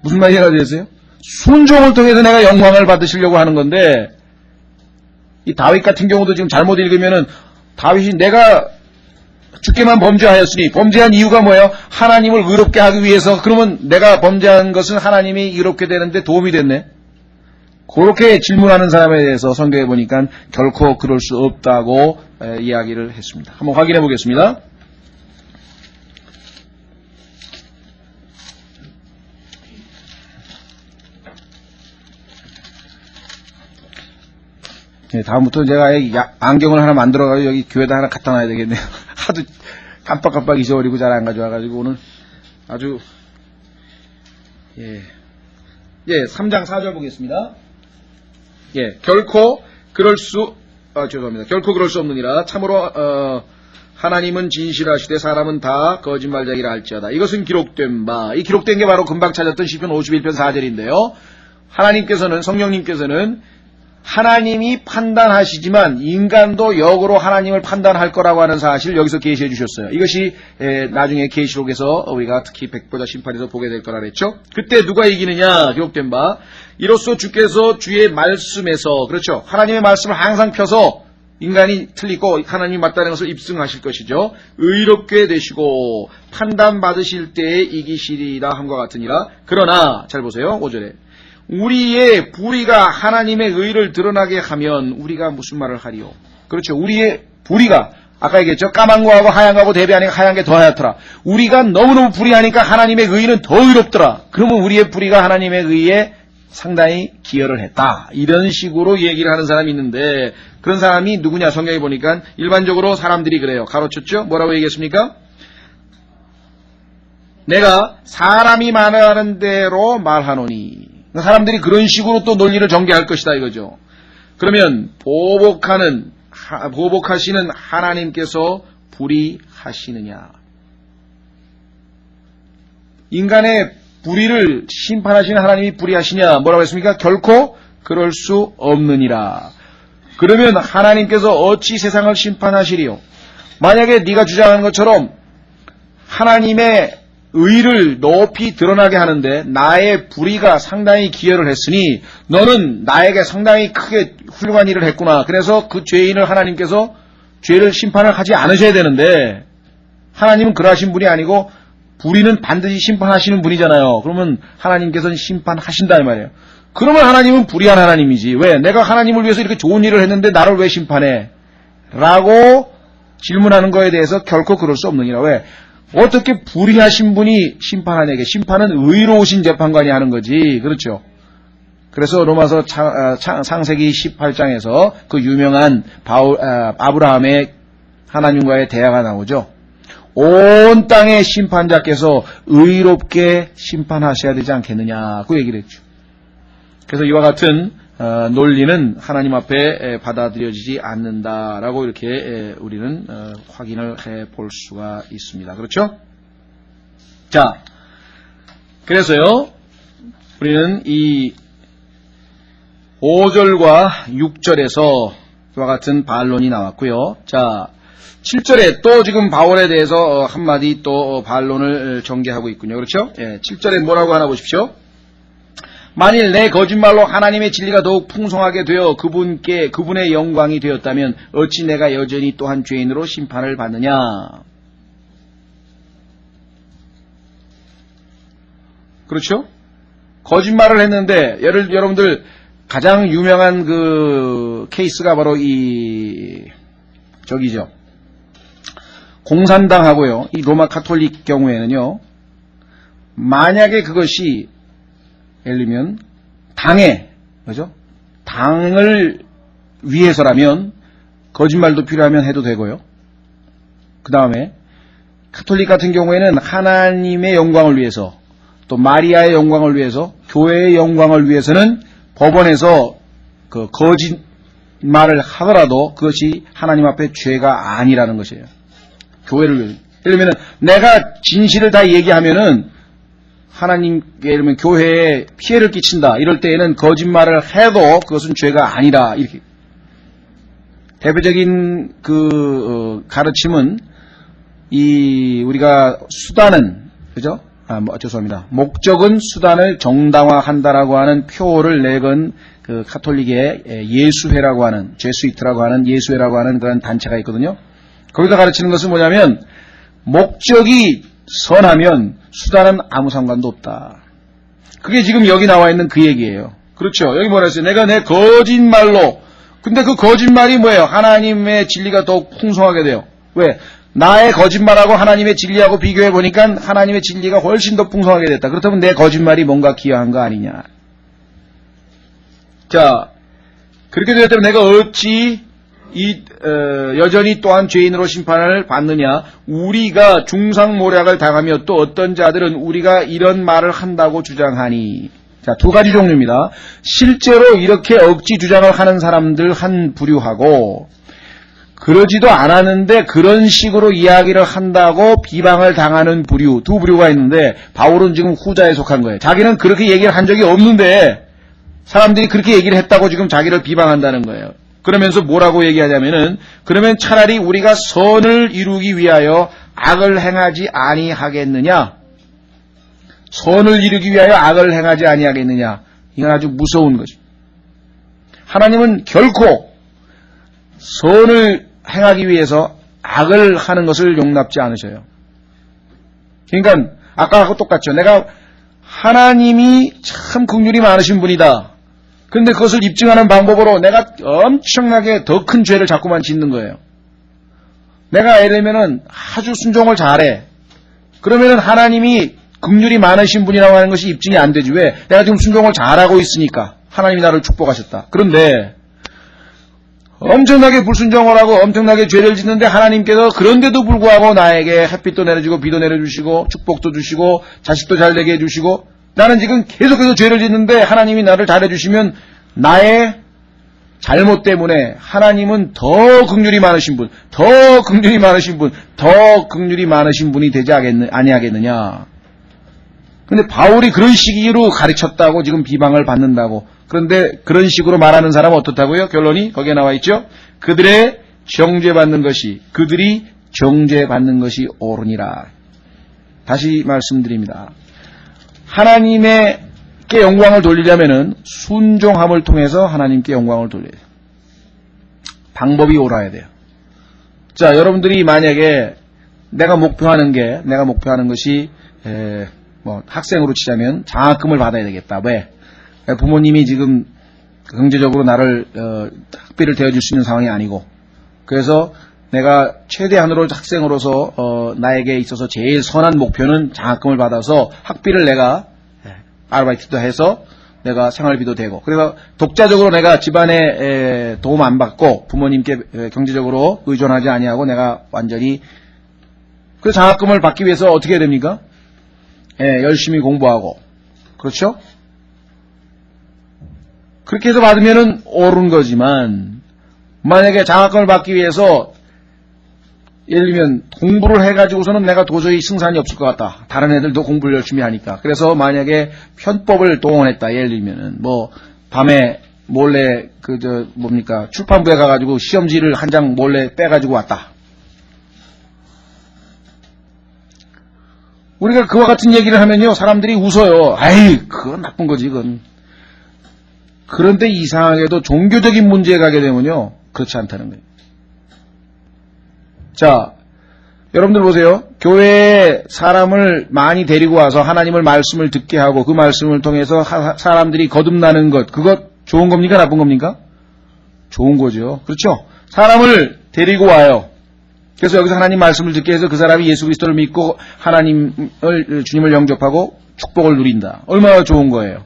무슨 말이 이해가 되세요? 순종을 통해서 내가 영광을 받으시려고 하는 건데, 이 다윗 같은 경우도 지금 잘못 읽으면은 다윗이 내가 주께만 범죄하였으니, 범죄한 이유가 뭐예요? 하나님을 의롭게 하기 위해서. 그러면 내가 범죄한 것은 하나님이 의롭게 되는데 도움이 됐네. 그렇게 질문하는 사람에 대해서 성경에 보니까 결코 그럴 수 없다고 이야기를 했습니다. 한번 확인해 보겠습니다. 네, 다음부터 제가 안경을 하나 만들어가지고 여기 교회에다 하나 갖다 놔야 되겠네요. 하도 깜빡깜빡 잊어버리고 잘 안 가져와가지고 오늘 아주, 3장 4절 보겠습니다. 결코 그럴 수 없느니라. 참으로, 하나님은 진실하시되 사람은 다 거짓말쟁이라 할지어다. 이것은 기록된 바. 이 기록된 게 바로 금방 찾았던 시편 51편 4절인데요. 하나님께서는, 성령님께서는 하나님이 판단하시지만 인간도 역으로 하나님을 판단할 거라고 하는 사실을 여기서 계시해 주셨어요. 이것이 나중에 계시록에서 우리가 특히 백보자 심판에서 보게 될 거라 그랬죠. 그때 누가 이기느냐, 기록된 바. 이로써 주께서 주의 말씀에서, 그렇죠, 하나님의 말씀을 항상 펴서 인간이 틀리고 하나님이 맞다는 것을 입증하실 것이죠. 의롭게 되시고 판단받으실 때에 이기시리라 함과 같으니라. 그러나 잘 보세요, 5절에 우리의 불의가 하나님의 의를 드러나게 하면 우리가 무슨 말을 하리요. 그렇죠. 우리의 불의가, 아까 얘기했죠. 까만 거하고 하얀 거하고 대비하니까 하얀 게 더 하얗더라. 우리가 너무너무 불의하니까 하나님의 의는 더 의롭더라. 그러면 우리의 불의가 하나님의 의에 상당히 기여를 했다. 이런 식으로 얘기를 하는 사람이 있는데, 그런 사람이 누구냐, 성경에 보니까 일반적으로 사람들이 그래요. 가로쳤죠. 뭐라고 얘기했습니까? 내가 사람이 말하는 대로 말하노니. 사람들이 그런 식으로 또 논리를 전개할 것이다 이거죠. 그러면 보복하시는 하나님께서 불의하시느냐. 인간의 불의를 심판하시는 하나님이 불의하시냐. 뭐라고 했습니까? 결코 그럴 수 없느니라. 그러면 하나님께서 어찌 세상을 심판하시리요? 만약에 네가 주장하는 것처럼 하나님의 의를 높이 드러나게 하는데 나의 불의가 상당히 기여를 했으니 너는 나에게 상당히 크게 훌륭한 일을 했구나. 그래서 그 죄인을 하나님께서 죄를 심판을 하지 않으셔야 되는데 하나님은 그러하신 분이 아니고 불의는 반드시 심판하시는 분이잖아요. 그러면 하나님께서는 심판하신다 이 말이에요. 그러면 하나님은 불의한 하나님이지. 왜? 내가 하나님을 위해서 이렇게 좋은 일을 했는데 나를 왜 심판해? 라고 질문하는 거에 대해서 결코 그럴 수 없느니라. 왜? 어떻게 불의하신 분이 심판하냐게. 심판은 의로우신 재판관이 하는 거지. 그렇죠. 그래서 로마서 창세기 18장에서 그 유명한 아브라함의 하나님과의 대화가 나오죠. 온 땅의 심판자께서 의롭게 심판하셔야 되지 않겠느냐 그 얘기를 했죠. 그래서 이와 같은 논리는 하나님 앞에 받아들여지지 않는다라고 이렇게 우리는 확인을 해볼 수가 있습니다. 그렇죠? 자, 그래서요 우리는 이 5절과 6절에서 이와 같은 반론이 나왔고요. 자, 7절에 또 지금 바울에 대해서 한마디 또 반론을 전개하고 있군요. 그렇죠? 예, 7절에 뭐라고 하나 보십시오. 만일 내 거짓말로 하나님의 진리가 더욱 풍성하게 되어 그분의 영광이 되었다면 어찌 내가 여전히 또한 죄인으로 심판을 받느냐. 그렇죠? 거짓말을 했는데 여러분들 가장 유명한 그 케이스가 바로 저기죠. 공산당하고요. 이 로마 카톨릭 경우에는요. 만약에 그것이 예를 들면 그죠? 당을 위해서라면 거짓말도 필요하면 해도 되고요. 그 다음에 카톨릭 같은 경우에는 하나님의 영광을 위해서 또 마리아의 영광을 위해서 교회의 영광을 위해서는 법원에서 그 거짓말을 하더라도 그것이 하나님 앞에 죄가 아니라는 것이에요. 교회를 위해서. 예를 들면 내가 진실을 다 얘기하면은 하나님께 예를 들면 교회에 피해를 끼친다. 이럴 때에는 거짓말을 해도 그것은 죄가 아니라 이렇게. 대표적인 가르침은 우리가 수단은 그죠? 죄송합니다. 목적은 수단을 정당화한다라고 하는 표어를 내건 그 카톨릭의 예수회라고 하는 제수이트라고 하는 예수회라고 하는 그런 단체가 있거든요. 거기서 가르치는 것은 뭐냐면 목적이 선하면 수단은 아무 상관도 없다. 그게 지금 여기 나와 있는 그 얘기예요. 그렇죠. 여기 뭐라 했어요? 내가 내 거짓말로. 근데 그 거짓말이 뭐예요? 하나님의 진리가 더욱 풍성하게 돼요. 왜? 나의 거짓말하고 하나님의 진리하고 비교해 보니까 하나님의 진리가 훨씬 더 풍성하게 됐다. 그렇다면 내 거짓말이 뭔가 기여한 거 아니냐. 자, 그렇게 되었다면 내가 어찌 여전히 또한 죄인으로 심판을 받느냐. 우리가 중상모략을 당하며 또 어떤 자들은 우리가 이런 말을 한다고 주장하니. 자, 두 가지 종류입니다. 실제로 이렇게 억지 주장을 하는 사람들 한 부류하고 그러지도 않았는데 그런 식으로 이야기를 한다고 비방을 당하는 부류, 두 부류가 있는데 바울은 지금 후자에 속한 거예요. 자기는 그렇게 얘기를 한 적이 없는데 사람들이 그렇게 얘기를 했다고 지금 자기를 비방한다는 거예요. 그러면서 뭐라고 얘기하냐면은 그러면 차라리 우리가 선을 이루기 위하여 악을 행하지 아니하겠느냐? 선을 이루기 위하여 악을 행하지 아니하겠느냐? 이건 아주 무서운 것입니다. 하나님은 결코 선을 행하기 위해서 악을 하는 것을 용납지 않으셔요. 그러니까 아까하고 똑같죠. 내가 하나님이 참 긍휼이 많으신 분이다. 그런데 그것을 입증하는 방법으로 내가 엄청나게 더 큰 죄를 자꾸만 짓는 거예요. 내가 예를 들면은 아주 순종을 잘해. 그러면은 하나님이 긍휼이 많으신 분이라고 하는 것이 입증이 안 되지. 왜? 내가 지금 순종을 잘하고 있으니까 하나님이 나를 축복하셨다. 그런데 엄청나게 불순종을 하고 엄청나게 죄를 짓는데 하나님께서 그런데도 불구하고 나에게 햇빛도 내려주고 비도 내려주시고 축복도 주시고 자식도 잘 되게 해주시고 나는 지금 계속해서 죄를 짓는데 하나님이 나를 잘해주시면 나의 잘못 때문에 하나님은 더 긍휼이 많으신 분, 더 긍휼이 많으신 분, 더 긍휼이 많으신 분이 되지 아니하겠느냐. 근데 바울이 그런 식으로 가르쳤다고 지금 비방을 받는다고. 그런데 그런 식으로 말하는 사람은 어떻다고요? 결론이 거기에 나와 있죠. 그들이 정죄받는 것이 옳으니라. 다시 말씀드립니다. 하나님께 영광을 돌리려면은 순종함을 통해서 하나님께 영광을 돌려야 돼요. 방법이 옳아야 돼요. 자, 여러분들이 만약에 내가 목표하는 것이 학생으로 치자면 장학금을 받아야 되겠다. 왜? 부모님이 지금 경제적으로 나를 학비를 대어줄 수 있는 상황이 아니고, 그래서 내가 최대한으로 학생으로서 나에게 있어서 제일 선한 목표는 장학금을 받아서 학비를 내가 아르바이트도 해서 내가 생활비도 되고, 그래서 독자적으로 내가 집안에 도움 안 받고 부모님께 경제적으로 의존하지 아니하고 내가 완전히 그 장학금을 받기 위해서 어떻게 해야 됩니까? 열심히 공부하고, 그렇죠? 그렇게 해서 받으면은 옳은 거지만, 만약에 장학금을 받기 위해서 예를 들면 공부를 해가지고서는 내가 도저히 승산이 없을 것 같다. 다른 애들도 공부를 열심히 하니까. 그래서 만약에 편법을 동원했다. 예를 들면은 뭐 밤에 몰래 출판부에 가가지고 시험지를 한 장 몰래 빼가지고 왔다. 우리가 그와 같은 얘기를 하면요, 사람들이 웃어요. 아이, 그건 나쁜 거지, 그건. 그런데 이상하게도 종교적인 문제에 가게 되면요, 그렇지 않다는 거예요. 자, 여러분들 보세요. 교회에 사람을 많이 데리고 와서 하나님을 말씀을 듣게 하고 그 말씀을 통해서 사람들이 거듭나는 것, 그것 좋은 겁니까? 나쁜 겁니까? 좋은 거죠. 그렇죠? 사람을 데리고 와요. 그래서 여기서 하나님 말씀을 듣게 해서 그 사람이 예수 그리스도를 믿고 주님을 영접하고 축복을 누린다. 얼마나 좋은 거예요.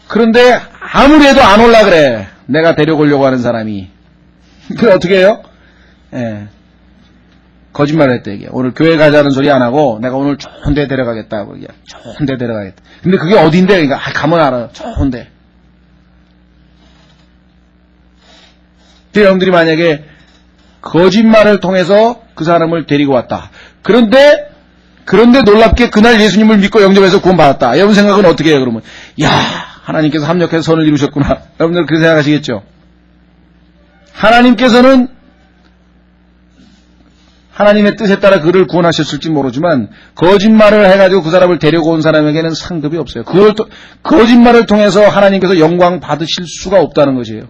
그런데 아무리 해도 안 올라 그래. 내가 데려오려고 하는 사람이. 그럼 어떻게 해요? 거짓말을 했대, 이게. 오늘 교회 가자는 소리 안 하고, 내가 오늘 좋은 데 데려가겠다. 좋은 데 데려가겠다. 근데 그게 어딘데? 그러니까, 가면 알아. 좋은 데. 여러분들이 만약에 거짓말을 통해서 그 사람을 데리고 왔다. 그런데 놀랍게 그날 예수님을 믿고 영접해서 구원받았다. 여러분 생각은 어떻게 해요, 그러면? 야, 하나님께서 합력해서 선을 이루셨구나. 여러분들 그렇게 생각하시겠죠? 하나님께서는 하나님의 뜻에 따라 그를 구원하셨을지 모르지만 거짓말을 해가지고 그 사람을 데리고 온 사람에게는 상급이 없어요. 거짓말을 통해서 하나님께서 영광 받으실 수가 없다는 것이에요.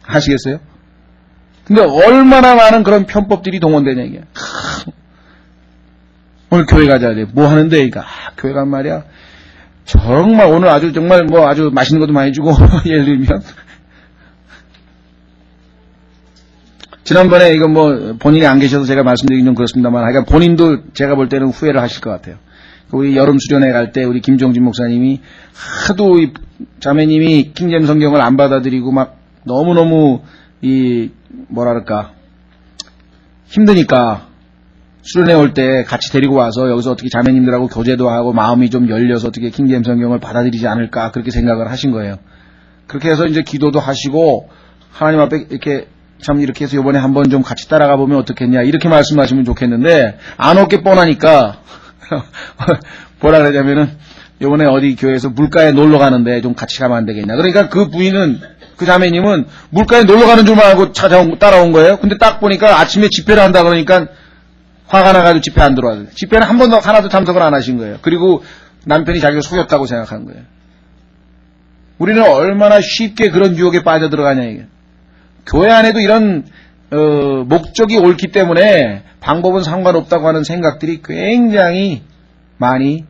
아시겠어요? 근데 얼마나 많은 그런 편법들이 동원되냐 이게. 오늘 교회 가자. 뭐 하는데? 그러니까 교회 간 말이야. 정말 오늘 아주 정말 뭐 아주 맛있는 것도 많이 주고 예를 들면 지난번에 이거 뭐 본인이 안 계셔서 제가 말씀드리긴 좀 그렇습니다만 하여간 본인도 제가 볼 때는 후회를 하실 것 같아요. 우리 여름 수련회 갈 때 우리 김종진 목사님이 하도 이 자매님이 킹제임 성경을 안 받아들이고 막 너무너무 뭐랄까 힘드니까 수련회 올 때 같이 데리고 와서 여기서 어떻게 자매님들하고 교제도 하고 마음이 좀 열려서 어떻게 킹제임 성경을 받아들이지 않을까 그렇게 생각을 하신 거예요. 그렇게 해서 이제 기도도 하시고 하나님 앞에 이렇게 해서 이번에 한번 좀 같이 따라가 보면 어떻겠냐 이렇게 말씀하시면 좋겠는데 안 올게 뻔하니까 뭐라 그러냐면은 이번에 어디 교회에서 물가에 놀러 가는데 좀 같이 가면 안 되겠냐. 그러니까 그 자매님은 물가에 놀러 가는 줄만 알고 따라온 거예요. 근데 딱 보니까 아침에 집회를 한다 그러니까 화가 나가지고 집회 안 들어와요. 집회는 한 번도 하나도 참석을 안 하신 거예요. 그리고 남편이 자기가 속였다고 생각한 거예요. 우리는 얼마나 쉽게 그런 유혹에 빠져들어가냐 이게. 교회 안에도 이런 목적이 옳기 때문에 방법은 상관없다고 하는 생각들이 굉장히 많이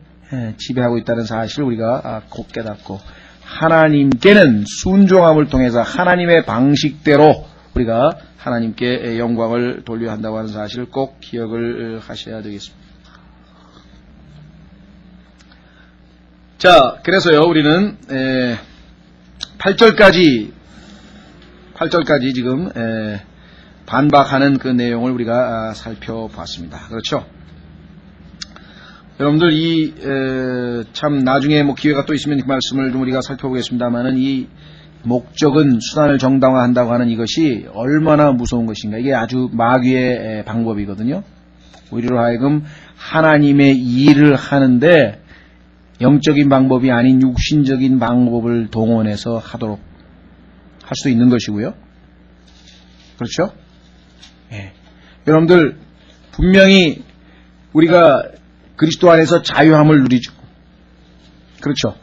지배하고 있다는 사실을 우리가 곧 깨닫고 하나님께는 순종함을 통해서 하나님의 방식대로 우리가 하나님께 영광을 돌려야 한다고 하는 사실을 꼭 기억을 하셔야 되겠습니다. 자, 그래서요 우리는 8절까지 지금 반박하는 그 내용을 우리가 살펴봤습니다. 그렇죠? 여러분들 참 나중에 뭐 기회가 또 있으면 그 말씀을 좀 우리가 살펴보겠습니다만은 이 목적은 수단을 정당화한다고 하는 이것이 얼마나 무서운 것인가. 이게 아주 마귀의 방법이거든요. 우리로 하여금 하나님의 일을 하는데 영적인 방법이 아닌 육신적인 방법을 동원해서 하도록 할 수 있는 것이고요. 그렇죠? 예. 여러분들 분명히 우리가 그리스도 안에서 자유함을 누리죠. 그렇죠?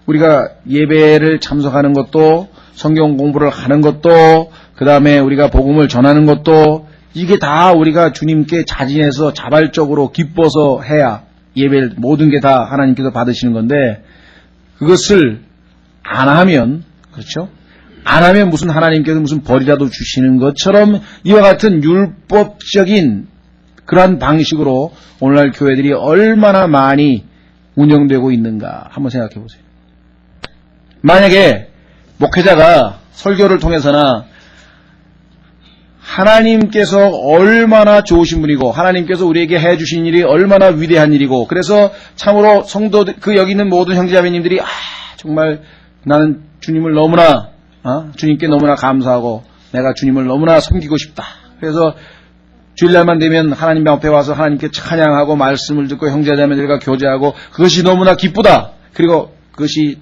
우리가 예배를 참석하는 것도 성경 공부를 하는 것도 그 다음에 우리가 복음을 전하는 것도 이게 다 우리가 주님께 자진해서 자발적으로 기뻐서 해야 예배를 모든 게 다 하나님께서 받으시는 건데 그것을 안 하면 그렇죠? 안 하면 무슨 하나님께서 무슨 벌이라도 주시는 것처럼 이와 같은 율법적인 그러한 방식으로 오늘날 교회들이 얼마나 많이 운영되고 있는가 한번 생각해 보세요. 만약에 목회자가 설교를 통해서나 하나님께서 얼마나 좋으신 분이고 하나님께서 우리에게 해주신 일이 얼마나 위대한 일이고 그래서 참으로 성도 여기 있는 모든 형제자매님들이 정말 나는 주님을 너무나 주님께 너무나 감사하고 내가 주님을 너무나 섬기고 싶다. 그래서 주일날만 되면 하나님 앞에 와서 하나님께 찬양하고 말씀을 듣고 형제자매들과 교제하고 그것이 너무나 기쁘다. 그리고 그것이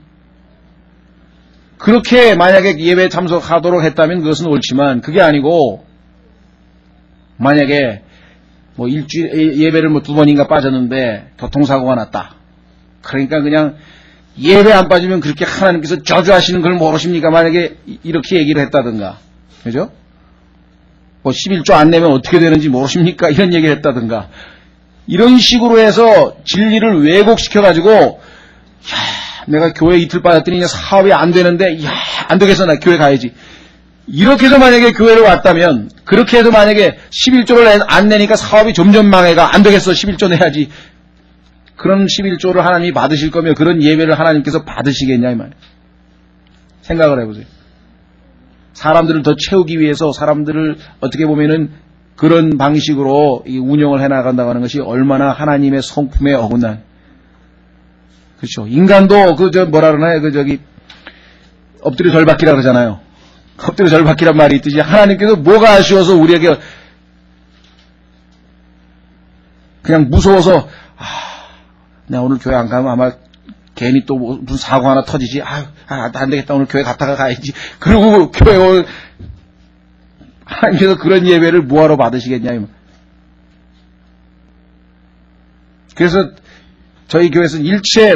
그렇게 만약에 예배에 참석하도록 했다면 그것은 옳지만 그게 아니고 만약에 뭐 일주일 예배를 뭐 2번인가 빠졌는데 교통사고가 났다. 그러니까 그냥 예배 안 빠지면 그렇게 하나님께서 저주하시는 걸 모르십니까? 만약에 이렇게 얘기를 했다든가. 그죠? 뭐 11조 안 내면 어떻게 되는지 모르십니까? 이런 얘기를 했다든가. 이런 식으로 해서 진리를 왜곡시켜가지고 내가 교회 이틀 빠졌더니 사업이 안 되는데 안 되겠어 나 교회 가야지. 이렇게 해서 만약에 교회를 왔다면 그렇게 해서 만약에 11조를 안 내니까 사업이 점점 망해가 안 되겠어 11조 내야지. 그런 11조를 하나님이 받으실 거면 그런 예배를 하나님께서 받으시겠냐 이 말이에요. 생각을 해보세요. 사람들을 더 채우기 위해서 사람들을 어떻게 보면은 그런 방식으로 이 운영을 해나간다고 하는 것이 얼마나 하나님의 성품에 어긋난. 그렇죠. 인간도 뭐라 그러나요? 엎드려 절박기라 그러잖아요. 엎드려 절박기란 말이 있듯이 하나님께서 뭐가 아쉬워서 우리에게 그냥 무서워서 나 오늘 교회 안 가면 아마 괜히 또 무슨 사고 하나 터지지. 안 되겠다. 오늘 교회 갔다가 가야지. 그리고 교회 오늘 하나님께서 그런 예배를 뭐하러 받으시겠냐. 그래서 저희 교회에서는 일체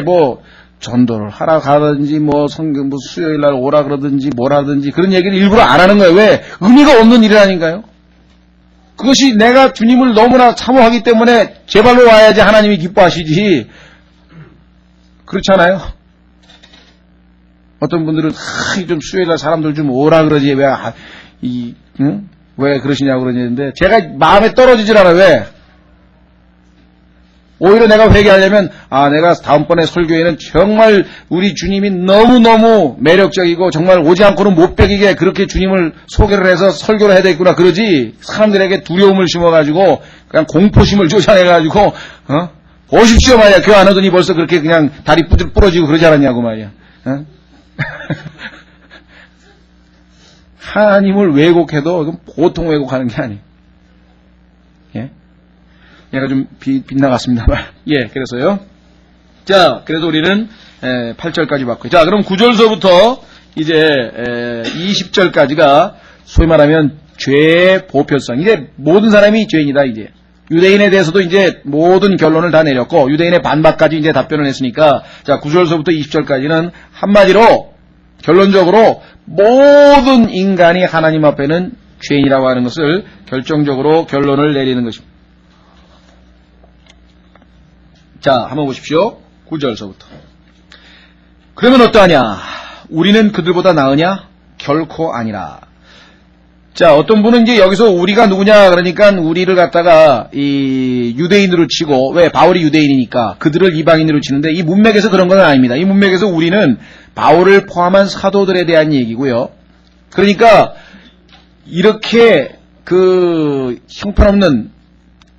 전도를 하러 가든지 성경 수요일 날 오라 그러든지 뭐라든지 그런 얘기를 일부러 안 하는 거예요. 왜? 의미가 없는 일 아닌가요? 그것이 내가 주님을 너무나 사모하기 때문에 제발로 와야지 하나님이 기뻐하시지. 그렇잖아요? 어떤 분들은 좀 수요일 날 사람들 좀 오라 그러지 왜 그러시냐고 그러는데 제가 마음에 떨어지질 않아요. 왜? 오히려 내가 회개하려면 내가 다음번에 설교에는 정말 우리 주님이 너무너무 매력적이고 정말 오지 않고는 못 배기게 그렇게 주님을 소개를 해서 설교를 해야 되겠구나 그러지. 사람들에게 두려움을 심어가지고 그냥 공포심을 조장해가지고 보십시오 말이야. 교회 안 오더니 벌써 그렇게 그냥 다리 부러지고 그러지 않았냐고 말이야. 하나님을 왜곡해도 이건 보통 왜곡하는 게 아니에요. 예? 얘가 좀 빗나갔습니다만. 예, 그래서요. 자, 그래서 우리는 8절까지 봤고요. 자, 그럼 9절서부터 이제 20절까지가 소위 말하면 죄의 보편성. 이제 모든 사람이 죄인이다, 이제. 유대인에 대해서도 이제 모든 결론을 다 내렸고, 유대인의 반박까지 이제 답변을 했으니까, 자, 9절서부터 20절까지는 한마디로, 결론적으로 모든 인간이 하나님 앞에는 죄인이라고 하는 것을 결정적으로 결론을 내리는 것입니다. 자, 한번 보십시오. 9절서부터. 그러면 어떠하냐? 우리는 그들보다 나으냐? 결코 아니라. 자, 어떤 분은 이제 여기서 우리가 누구냐 그러니까 우리를 갖다가 이 유대인으로 치고, 왜? 바울이 유대인이니까 그들을 이방인으로 치는데 이 문맥에서 그런 건 아닙니다. 이 문맥에서 우리는 바울을 포함한 사도들에 대한 얘기고요. 그러니까 이렇게 형편없는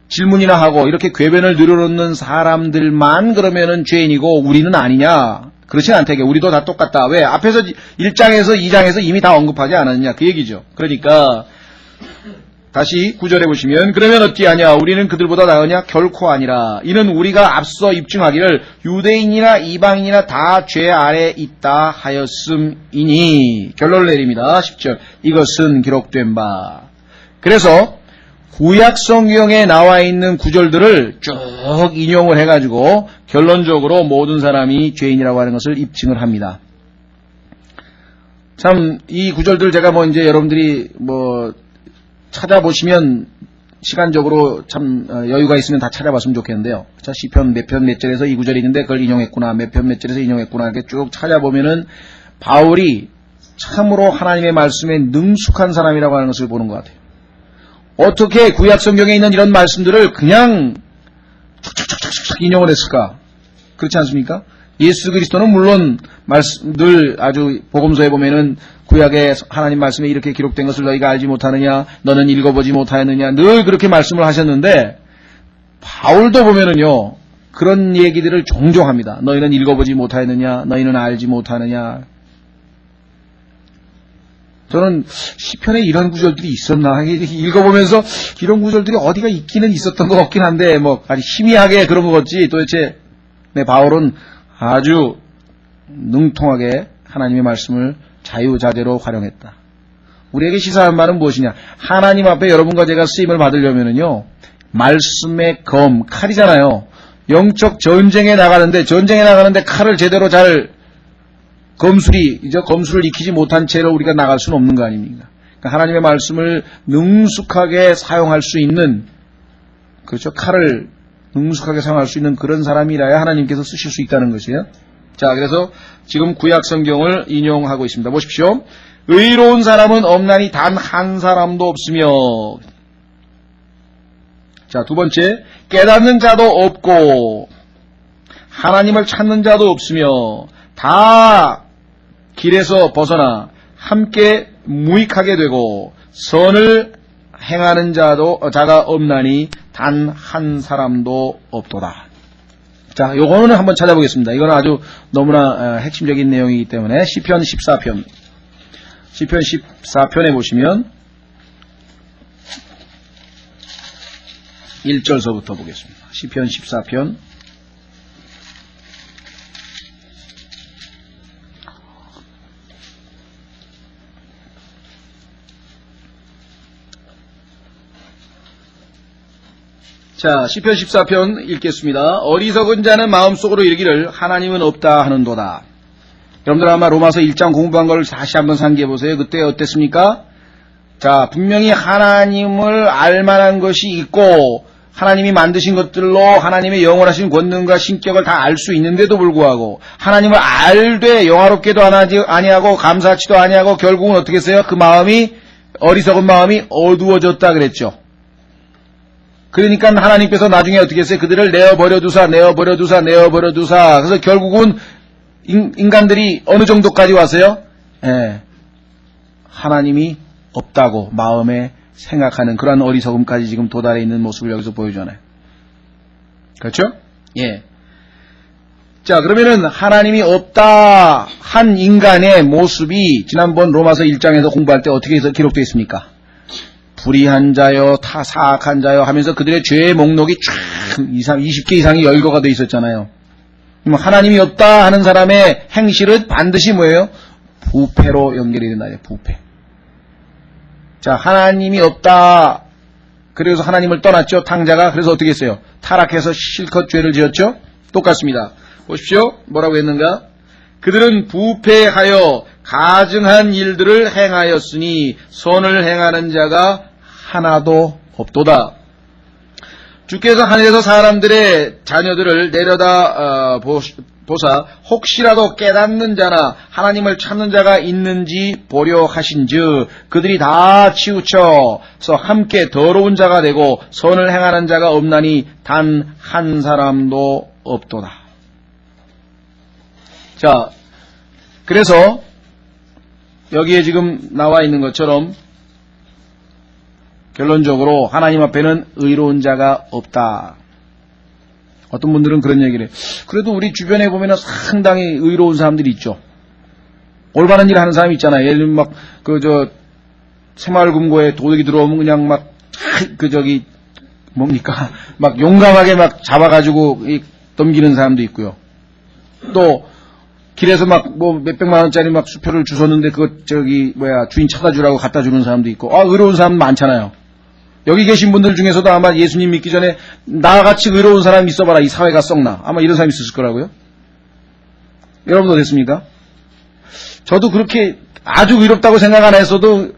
질문이나 하고 이렇게 궤변을 늘어놓는 사람들만 그러면은 죄인이고 우리는 아니냐? 그렇진 않다게. 우리도 다 똑같다. 왜? 앞에서 1장에서 2장에서 이미 다 언급하지 않았냐? 그 얘기죠. 그러니까 다시 9절에 보시면 그러면 어찌하냐? 우리는 그들보다 나으냐? 결코 아니라. 이는 우리가 앞서 입증하기를 유대인이나 이방인이나 다 죄 아래 있다 하였음이니. 결론을 내립니다. 10절. 이것은 기록된 바. 그래서 구약 성경에 나와 있는 구절들을 쭉 인용을 해가지고 결론적으로 모든 사람이 죄인이라고 하는 것을 입증을 합니다. 참 이 구절들 제가 이제 여러분들이 찾아보시면 시간적으로 참 여유가 있으면 다 찾아봤으면 좋겠는데요. 자, 시편 몇 편 몇 절에서 이 구절이 있는데 그걸 인용했구나, 몇 편 몇 절에서 인용했구나 이렇게 쭉 찾아보면은 바울이 참으로 하나님의 말씀에 능숙한 사람이라고 하는 것을 보는 것 같아요. 어떻게 구약 성경에 있는 이런 말씀들을 그냥 촉촉촉촉 인용을 했을까? 그렇지 않습니까? 예수 그리스도는 물론 늘 아주 복음서에 보면은 구약의 하나님 말씀에 이렇게 기록된 것을 너희가 알지 못하느냐, 너는 읽어보지 못하였느냐, 늘 그렇게 말씀을 하셨는데 바울도 보면은요 그런 얘기들을 종종 합니다. 너희는 읽어보지 못하였느냐, 너희는 알지 못하느냐. 저는 시편에 이런 구절들이 있었나 읽어보면서 이런 구절들이 어디가 있기는 있었던 것 같긴 한데 뭐 아주 희미하게 그런 것 같지 도대체 바울은 아주 능통하게 하나님의 말씀을 자유자재로 활용했다. 우리에게 시사한 바는 무엇이냐? 하나님 앞에 여러분과 제가 쓰임을 받으려면은요 말씀의 검, 칼이잖아요. 영적 전쟁에 나가는데 칼을 제대로 잘 검술을 익히지 못한 채로 우리가 나갈 수는 없는 거 아닙니까? 그러니까 하나님의 말씀을 능숙하게 사용할 수 있는, 그렇죠? 칼을 능숙하게 사용할 수 있는 그런 사람이라야 하나님께서 쓰실 수 있다는 것이에요. 자, 그래서 지금 구약 성경을 인용하고 있습니다. 보십시오. 의로운 사람은 없나니 단 한 사람도 없으며. 자, 두 번째, 깨닫는 자도 없고 하나님을 찾는 자도 없으며 다 길에서 벗어나 함께 무익하게 되고 선을 행하는 자가 없나니 단 한 사람도 없도다. 자, 요거는 한번 찾아보겠습니다. 이거는 아주 너무나 핵심적인 내용이기 때문에 시편 14편에 보시면 1절서부터 보겠습니다. 시편 14편 자, 시편 14편 읽겠습니다. 어리석은 자는 마음속으로 이르기를 하나님은 없다 하는도다. 여러분들 아마 로마서 1장 공부한 걸 다시 한번 상기해 보세요. 그때 어땠습니까? 자, 분명히 하나님을 알만한 것이 있고 하나님이 만드신 것들로 하나님의 영원하신 권능과 신격을 다 알 수 있는데도 불구하고 하나님을 알되 영화롭게도 아니하고 감사치도 아니하고 결국은 어떻게 했어요? 그 마음이 어리석은 마음이 어두워졌다 그랬죠. 그러니까 하나님께서 나중에 어떻게 했어요? 그들을 내어버려 두사. 그래서 결국은 인간들이 어느 정도까지 왔어요? 하나님이 없다고 마음에 생각하는 그러한 어리석음까지 지금 도달해 있는 모습을 여기서 보여주잖아요. 그렇죠? 예. 자, 그러면은 하나님이 없다 한 인간의 모습이 지난번 로마서 1장에서 공부할 때 어떻게 해서 기록되어 있습니까? 불의한 자여, 사악한 자여 하면서 그들의 죄의 목록이 쫙 20개 이상이 열거가 되어 있었잖아요. 하나님이 없다 하는 사람의 행실은 반드시 뭐예요? 부패로 연결이 된다. 부패. 자, 하나님이 없다. 그래서 하나님을 떠났죠. 탕자가. 그래서 어떻게 했어요? 타락해서 실컷 죄를 지었죠. 똑같습니다. 보십시오. 뭐라고 했는가? 그들은 부패하여 가증한 일들을 행하였으니 선을 행하는 자가 하나도 없도다. 주께서 하늘에서 사람들의 자녀들을 내려다 보사 혹시라도 깨닫는 자나 하나님을 찾는 자가 있는지 보려 하신즉 그들이 다 치우쳐서 함께 더러운 자가 되고 선을 행하는 자가 없나니 단 한 사람도 없도다. 자, 그래서 여기에 지금 나와 있는 것처럼 결론적으로 하나님 앞에는 의로운 자가 없다. 어떤 분들은 그런 얘기를 해요. 그래도 우리 주변에 보면 상당히 의로운 사람들이 있죠. 올바른 일 하는 사람이 있잖아요. 예를 들면 새마을금고에 도둑이 들어오면 그냥 막 용감하게 막 잡아가지고 넘기는 사람도 있고요. 또 길에서 몇백만 원짜리 수표를 주웠는데 주인 찾아주라고 갖다 주는 사람도 있고, 의로운 사람 많잖아요. 여기 계신 분들 중에서도 아마 예수님 믿기 전에 나같이 의로운 사람 있어봐라. 이 사회가 썩나. 아마 이런 사람이 있었을 거라고요. 여러분도 어땠습니까? 저도 그렇게 아주 의롭다고 생각 안 했어도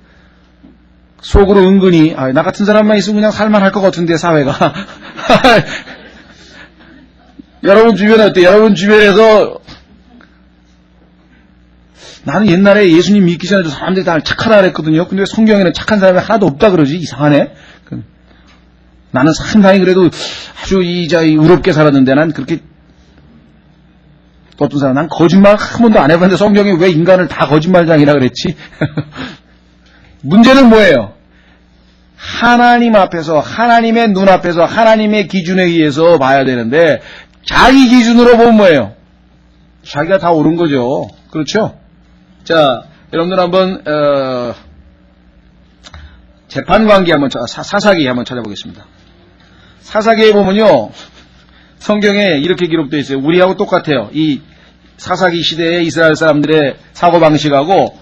속으로 은근히, 나 같은 사람만 있으면 그냥 살만할 것 같은데, 사회가. 여러분 주변에 어때요? 여러분 주변에서 나는 옛날에 예수님 믿기 전에도 사람들이 다 착하다 그랬거든요. 근데 성경에는 착한 사람이 하나도 없다 그러지. 이상하네. 나는 상당히 그래도 아주 의롭게 살았는데 난 그렇게 또 어떤 사람, 난 거짓말 한 번도 안 해봤는데 성경에 왜 인간을 다 거짓말장이라 그랬지? 문제는 뭐예요? 하나님 앞에서, 하나님의 눈앞에서, 하나님의 기준에 의해서 봐야 되는데, 자기 기준으로 보면 뭐예요? 자기가 다 옳은 거죠. 그렇죠? 자, 여러분들 한번, 재판관계 한번, 사사기 한번 찾아보겠습니다. 사사기에 보면요, 성경에 이렇게 기록되어 있어요. 우리하고 똑같아요. 이 사사기 시대의 이스라엘 사람들의 사고방식하고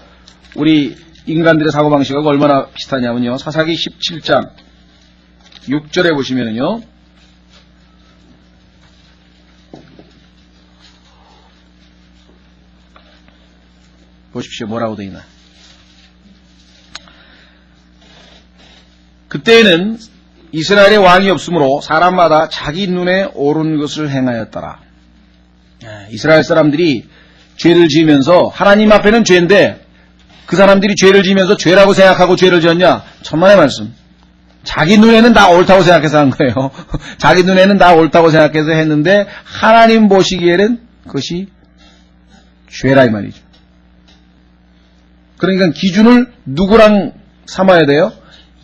우리 인간들의 사고방식하고 얼마나 비슷하냐면요. 사사기 17장 6절에 보시면은요. 보십시오. 뭐라고 되어 있나. 그때에는 이스라엘의 왕이 없으므로 사람마다 자기 눈에 옳은 것을 행하였더라. 이스라엘 사람들이 죄를 지으면서 하나님 앞에는 죄인데 그 사람들이 죄를 지으면서 죄라고 생각하고 죄를 지었냐? 천만의 말씀. 자기 눈에는 다 옳다고 생각해서 한 거예요. 자기 눈에는 다 옳다고 생각해서 했는데 하나님 보시기에는 그것이 죄라 이 말이죠. 그러니까 기준을 누구랑 삼아야 돼요?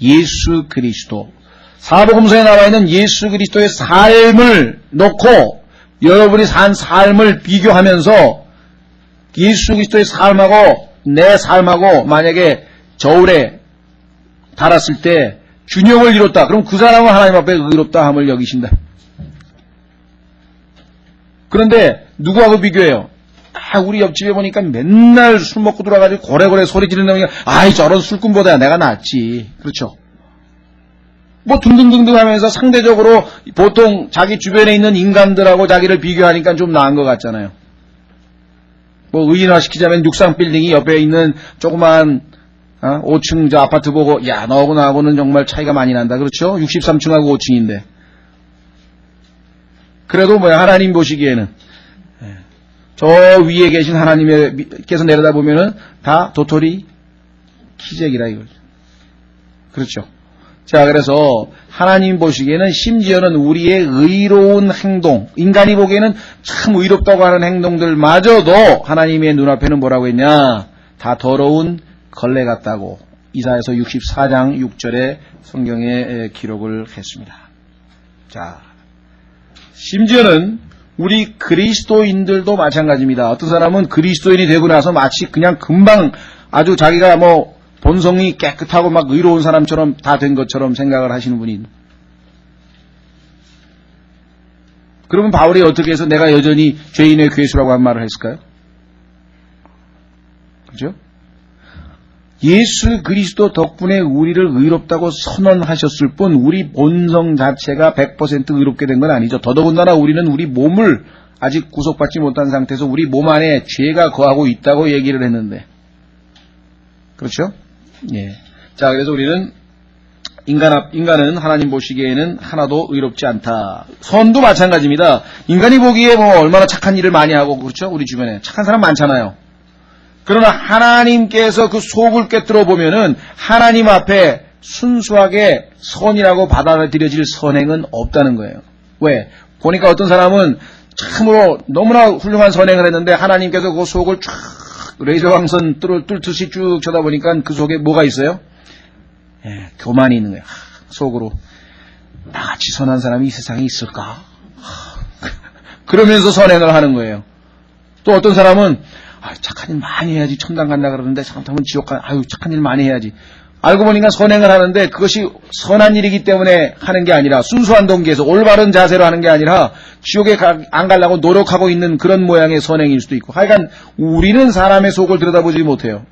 예수 그리스도. 사복음서에 나와 있는 예수 그리스도의 삶을 놓고 여러분이 산 삶을 비교하면서 예수 그리스도의 삶하고 내 삶하고 만약에 저울에 달았을 때 균형을 이뤘다. 그럼 그 사람은 하나님 앞에 의롭다 함을 여기신다. 그런데 누구하고 비교해요? 우리 옆집에 보니까 맨날 술 먹고 들어와가지고 고래고래 소리 지르는 놈이 아이 저런 술꾼보다 내가 낫지. 그렇죠? 뭐 등등등등 하면서 상대적으로 보통 자기 주변에 있는 인간들하고 자기를 비교하니까 좀 나은 것 같잖아요. 뭐 의인화시키자면 육상빌딩이 옆에 있는 조그만 5층 저 아파트 보고 야 너하고 나하고는 정말 차이가 많이 난다. 그렇죠? 63층하고 5층인데. 그래도 뭐야 하나님 보시기에는 저 위에 계신 하나님께서 내려다보면은 다 도토리 기적이라 이거죠. 그렇죠? 자, 그래서 하나님 보시기에는 심지어는 우리의 의로운 행동, 인간이 보기에는 참 의롭다고 하는 행동들마저도 하나님의 눈앞에는 뭐라고 했냐? 다 더러운 걸레 같다고 이사야서 64장 6절에 성경에 기록을 했습니다. 자, 심지어는 우리 그리스도인들도 마찬가지입니다. 어떤 사람은 그리스도인이 되고 나서 마치 그냥 금방 아주 자기가 뭐 본성이 깨끗하고 막 의로운 사람처럼 다 된 것처럼 생각을 하시는 분이. 그러면 바울이 어떻게 해서 내가 여전히 죄인의 괴수라고 한 말을 했을까요? 그죠? 예수 그리스도 덕분에 우리를 의롭다고 선언하셨을 뿐 우리 본성 자체가 100% 의롭게 된 건 아니죠. 더더군다나 우리는 우리 몸을 아직 구속받지 못한 상태에서 우리 몸 안에 죄가 거하고 있다고 얘기를 했는데. 그렇죠? 예. 자, 그래서 우리는 인간은 하나님 보시기에는 하나도 의롭지 않다. 선도 마찬가지입니다. 인간이 보기에 뭐 얼마나 착한 일을 많이 하고 그렇죠? 우리 주변에 착한 사람 많잖아요. 그러나 하나님께서 그 속을 꿰뚫어 보면은 하나님 앞에 순수하게 선이라고 받아들여질 선행은 없다는 거예요. 왜? 보니까 어떤 사람은 참으로 너무나 훌륭한 선행을 했는데 하나님께서 그 속을 쫙 레이저광선 뚫듯이 쭉 쳐다보니까 그 속에 뭐가 있어요? 예, 교만이 있는 거예요. 속으로 나같이 선한 사람이 이 세상에 있을까? 그러면서 선행을 하는 거예요. 또 어떤 사람은 착한 일 많이 해야지 천당 간다 그러는데 잘못하면 지옥 가. 착한 일 많이 해야지. 알고 보니까 선행을 하는데 그것이 선한 일이기 때문에 하는 게 아니라 순수한 동기에서 올바른 자세로 하는 게 아니라 지옥에 안 가려고 노력하고 있는 그런 모양의 선행일 수도 있고. 하여간 우리는 사람의 속을 들여다보지 못해요.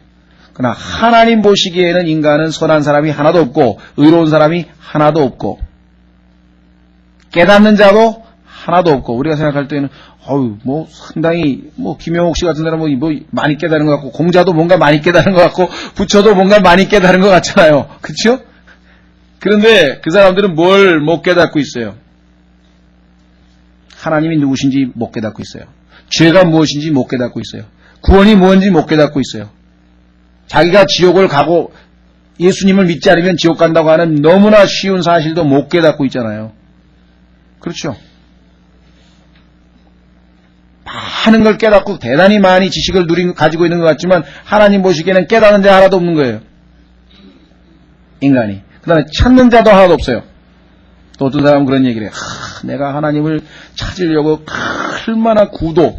그러나 하나님 보시기에는 인간은 선한 사람이 하나도 없고 의로운 사람이 하나도 없고 깨닫는 자도 하나도 없고 우리가 생각할 때는 뭐 상당히 뭐 김영옥 씨 같은 사람은 뭐 많이 깨달은 것 같고 공자도 뭔가 많이 깨달은 것 같고 부처도 뭔가 많이 깨달은 것 같잖아요. 그렇죠? 그런데 그 사람들은 뭘 못 깨닫고 있어요? 하나님이 누구신지 못 깨닫고 있어요. 죄가 무엇인지 못 깨닫고 있어요. 구원이 뭔지 못 깨닫고 있어요. 자기가 지옥을 가고 예수님을 믿지 않으면 지옥 간다고 하는 너무나 쉬운 사실도 못 깨닫고 있잖아요. 그렇죠? 많은 걸 깨닫고 대단히 많이 지식을 가지고 있는 것 같지만 하나님 보시기에는 깨닫는 자 하나도 없는 거예요. 인간이. 그 다음에 찾는 자도 하나도 없어요. 또 어떤 사람은 그런 얘기를 해요. 내가 하나님을 찾으려고 얼마나 그저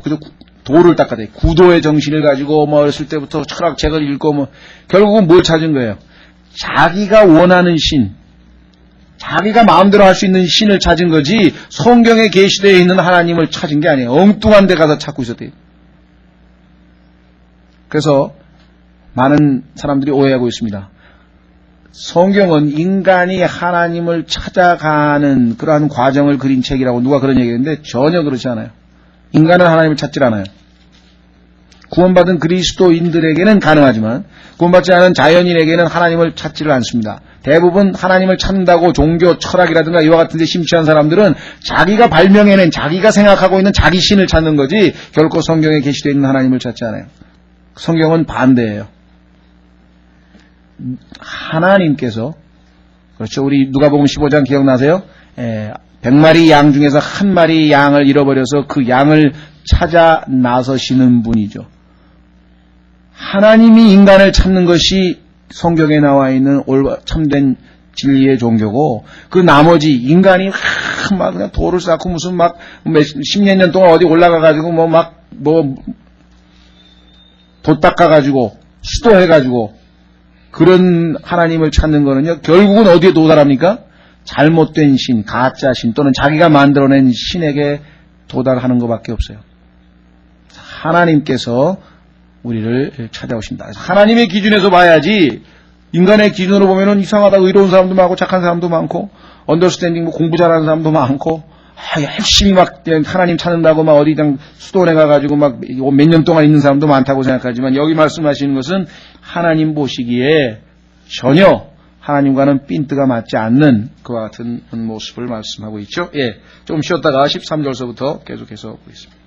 도를 닦아야 돼. 구도의 정신을 가지고 어렸을 때부터 철학책을 읽고 결국은 뭘 찾은 거예요? 자기가 원하는 신, 자기가 마음대로 할 수 있는 신을 찾은 거지 성경에 계시되어 있는 하나님을 찾은 게 아니에요. 엉뚱한 데 가서 찾고 있었대요. 그래서 많은 사람들이 오해하고 있습니다. 성경은 인간이 하나님을 찾아가는 그러한 과정을 그린 책이라고 누가 그런 얘기했는데 전혀 그렇지 않아요. 인간은 하나님을 찾질 않아요. 구원받은 그리스도인들에게는 가능하지만 구원받지 않은 자연인에게는 하나님을 찾지를 않습니다. 대부분 하나님을 찾는다고 종교 철학이라든가 이와 같은 데 심취한 사람들은 자기가 발명해낸 자기가 생각하고 있는 자기 신을 찾는 거지 결코 성경에 계시되어 있는 하나님을 찾지 않아요. 성경은 반대예요. 하나님께서 그렇죠. 우리 누가복음 15장 기억나세요? 100마리 양 중에서 한 마리 양을 잃어버려서 그 양을 찾아 나서시는 분이죠. 하나님이 인간을 찾는 것이 성경에 나와 있는 참된 진리의 종교고 그 나머지 인간이 막 그냥 돌을 쌓고 무슨 막 십몇 년 동안 어디 올라가가지고 돛 닦아가지고 수도해가지고 그런 하나님을 찾는 거는요 결국은 어디에 도달합니까? 잘못된 신, 가짜 신 또는 자기가 만들어낸 신에게 도달하는 것밖에 없어요. 하나님께서 우리를 찾아오신다. 하나님의 기준에서 봐야지 인간의 기준으로 보면은 이상하다 의로운 사람도 많고 착한 사람도 많고 언더스탠딩 공부 잘하는 사람도 많고 열심히 막 하나님 찾는다고 막 어디 수도원에 가가지고 막 몇 년 동안 있는 사람도 많다고 생각하지만 여기 말씀하시는 것은 하나님 보시기에 전혀 하나님과는 핀트가 맞지 않는 그와 같은 모습을 말씀하고 있죠. 좀 쉬었다가 13절서부터 계속해서 보겠습니다.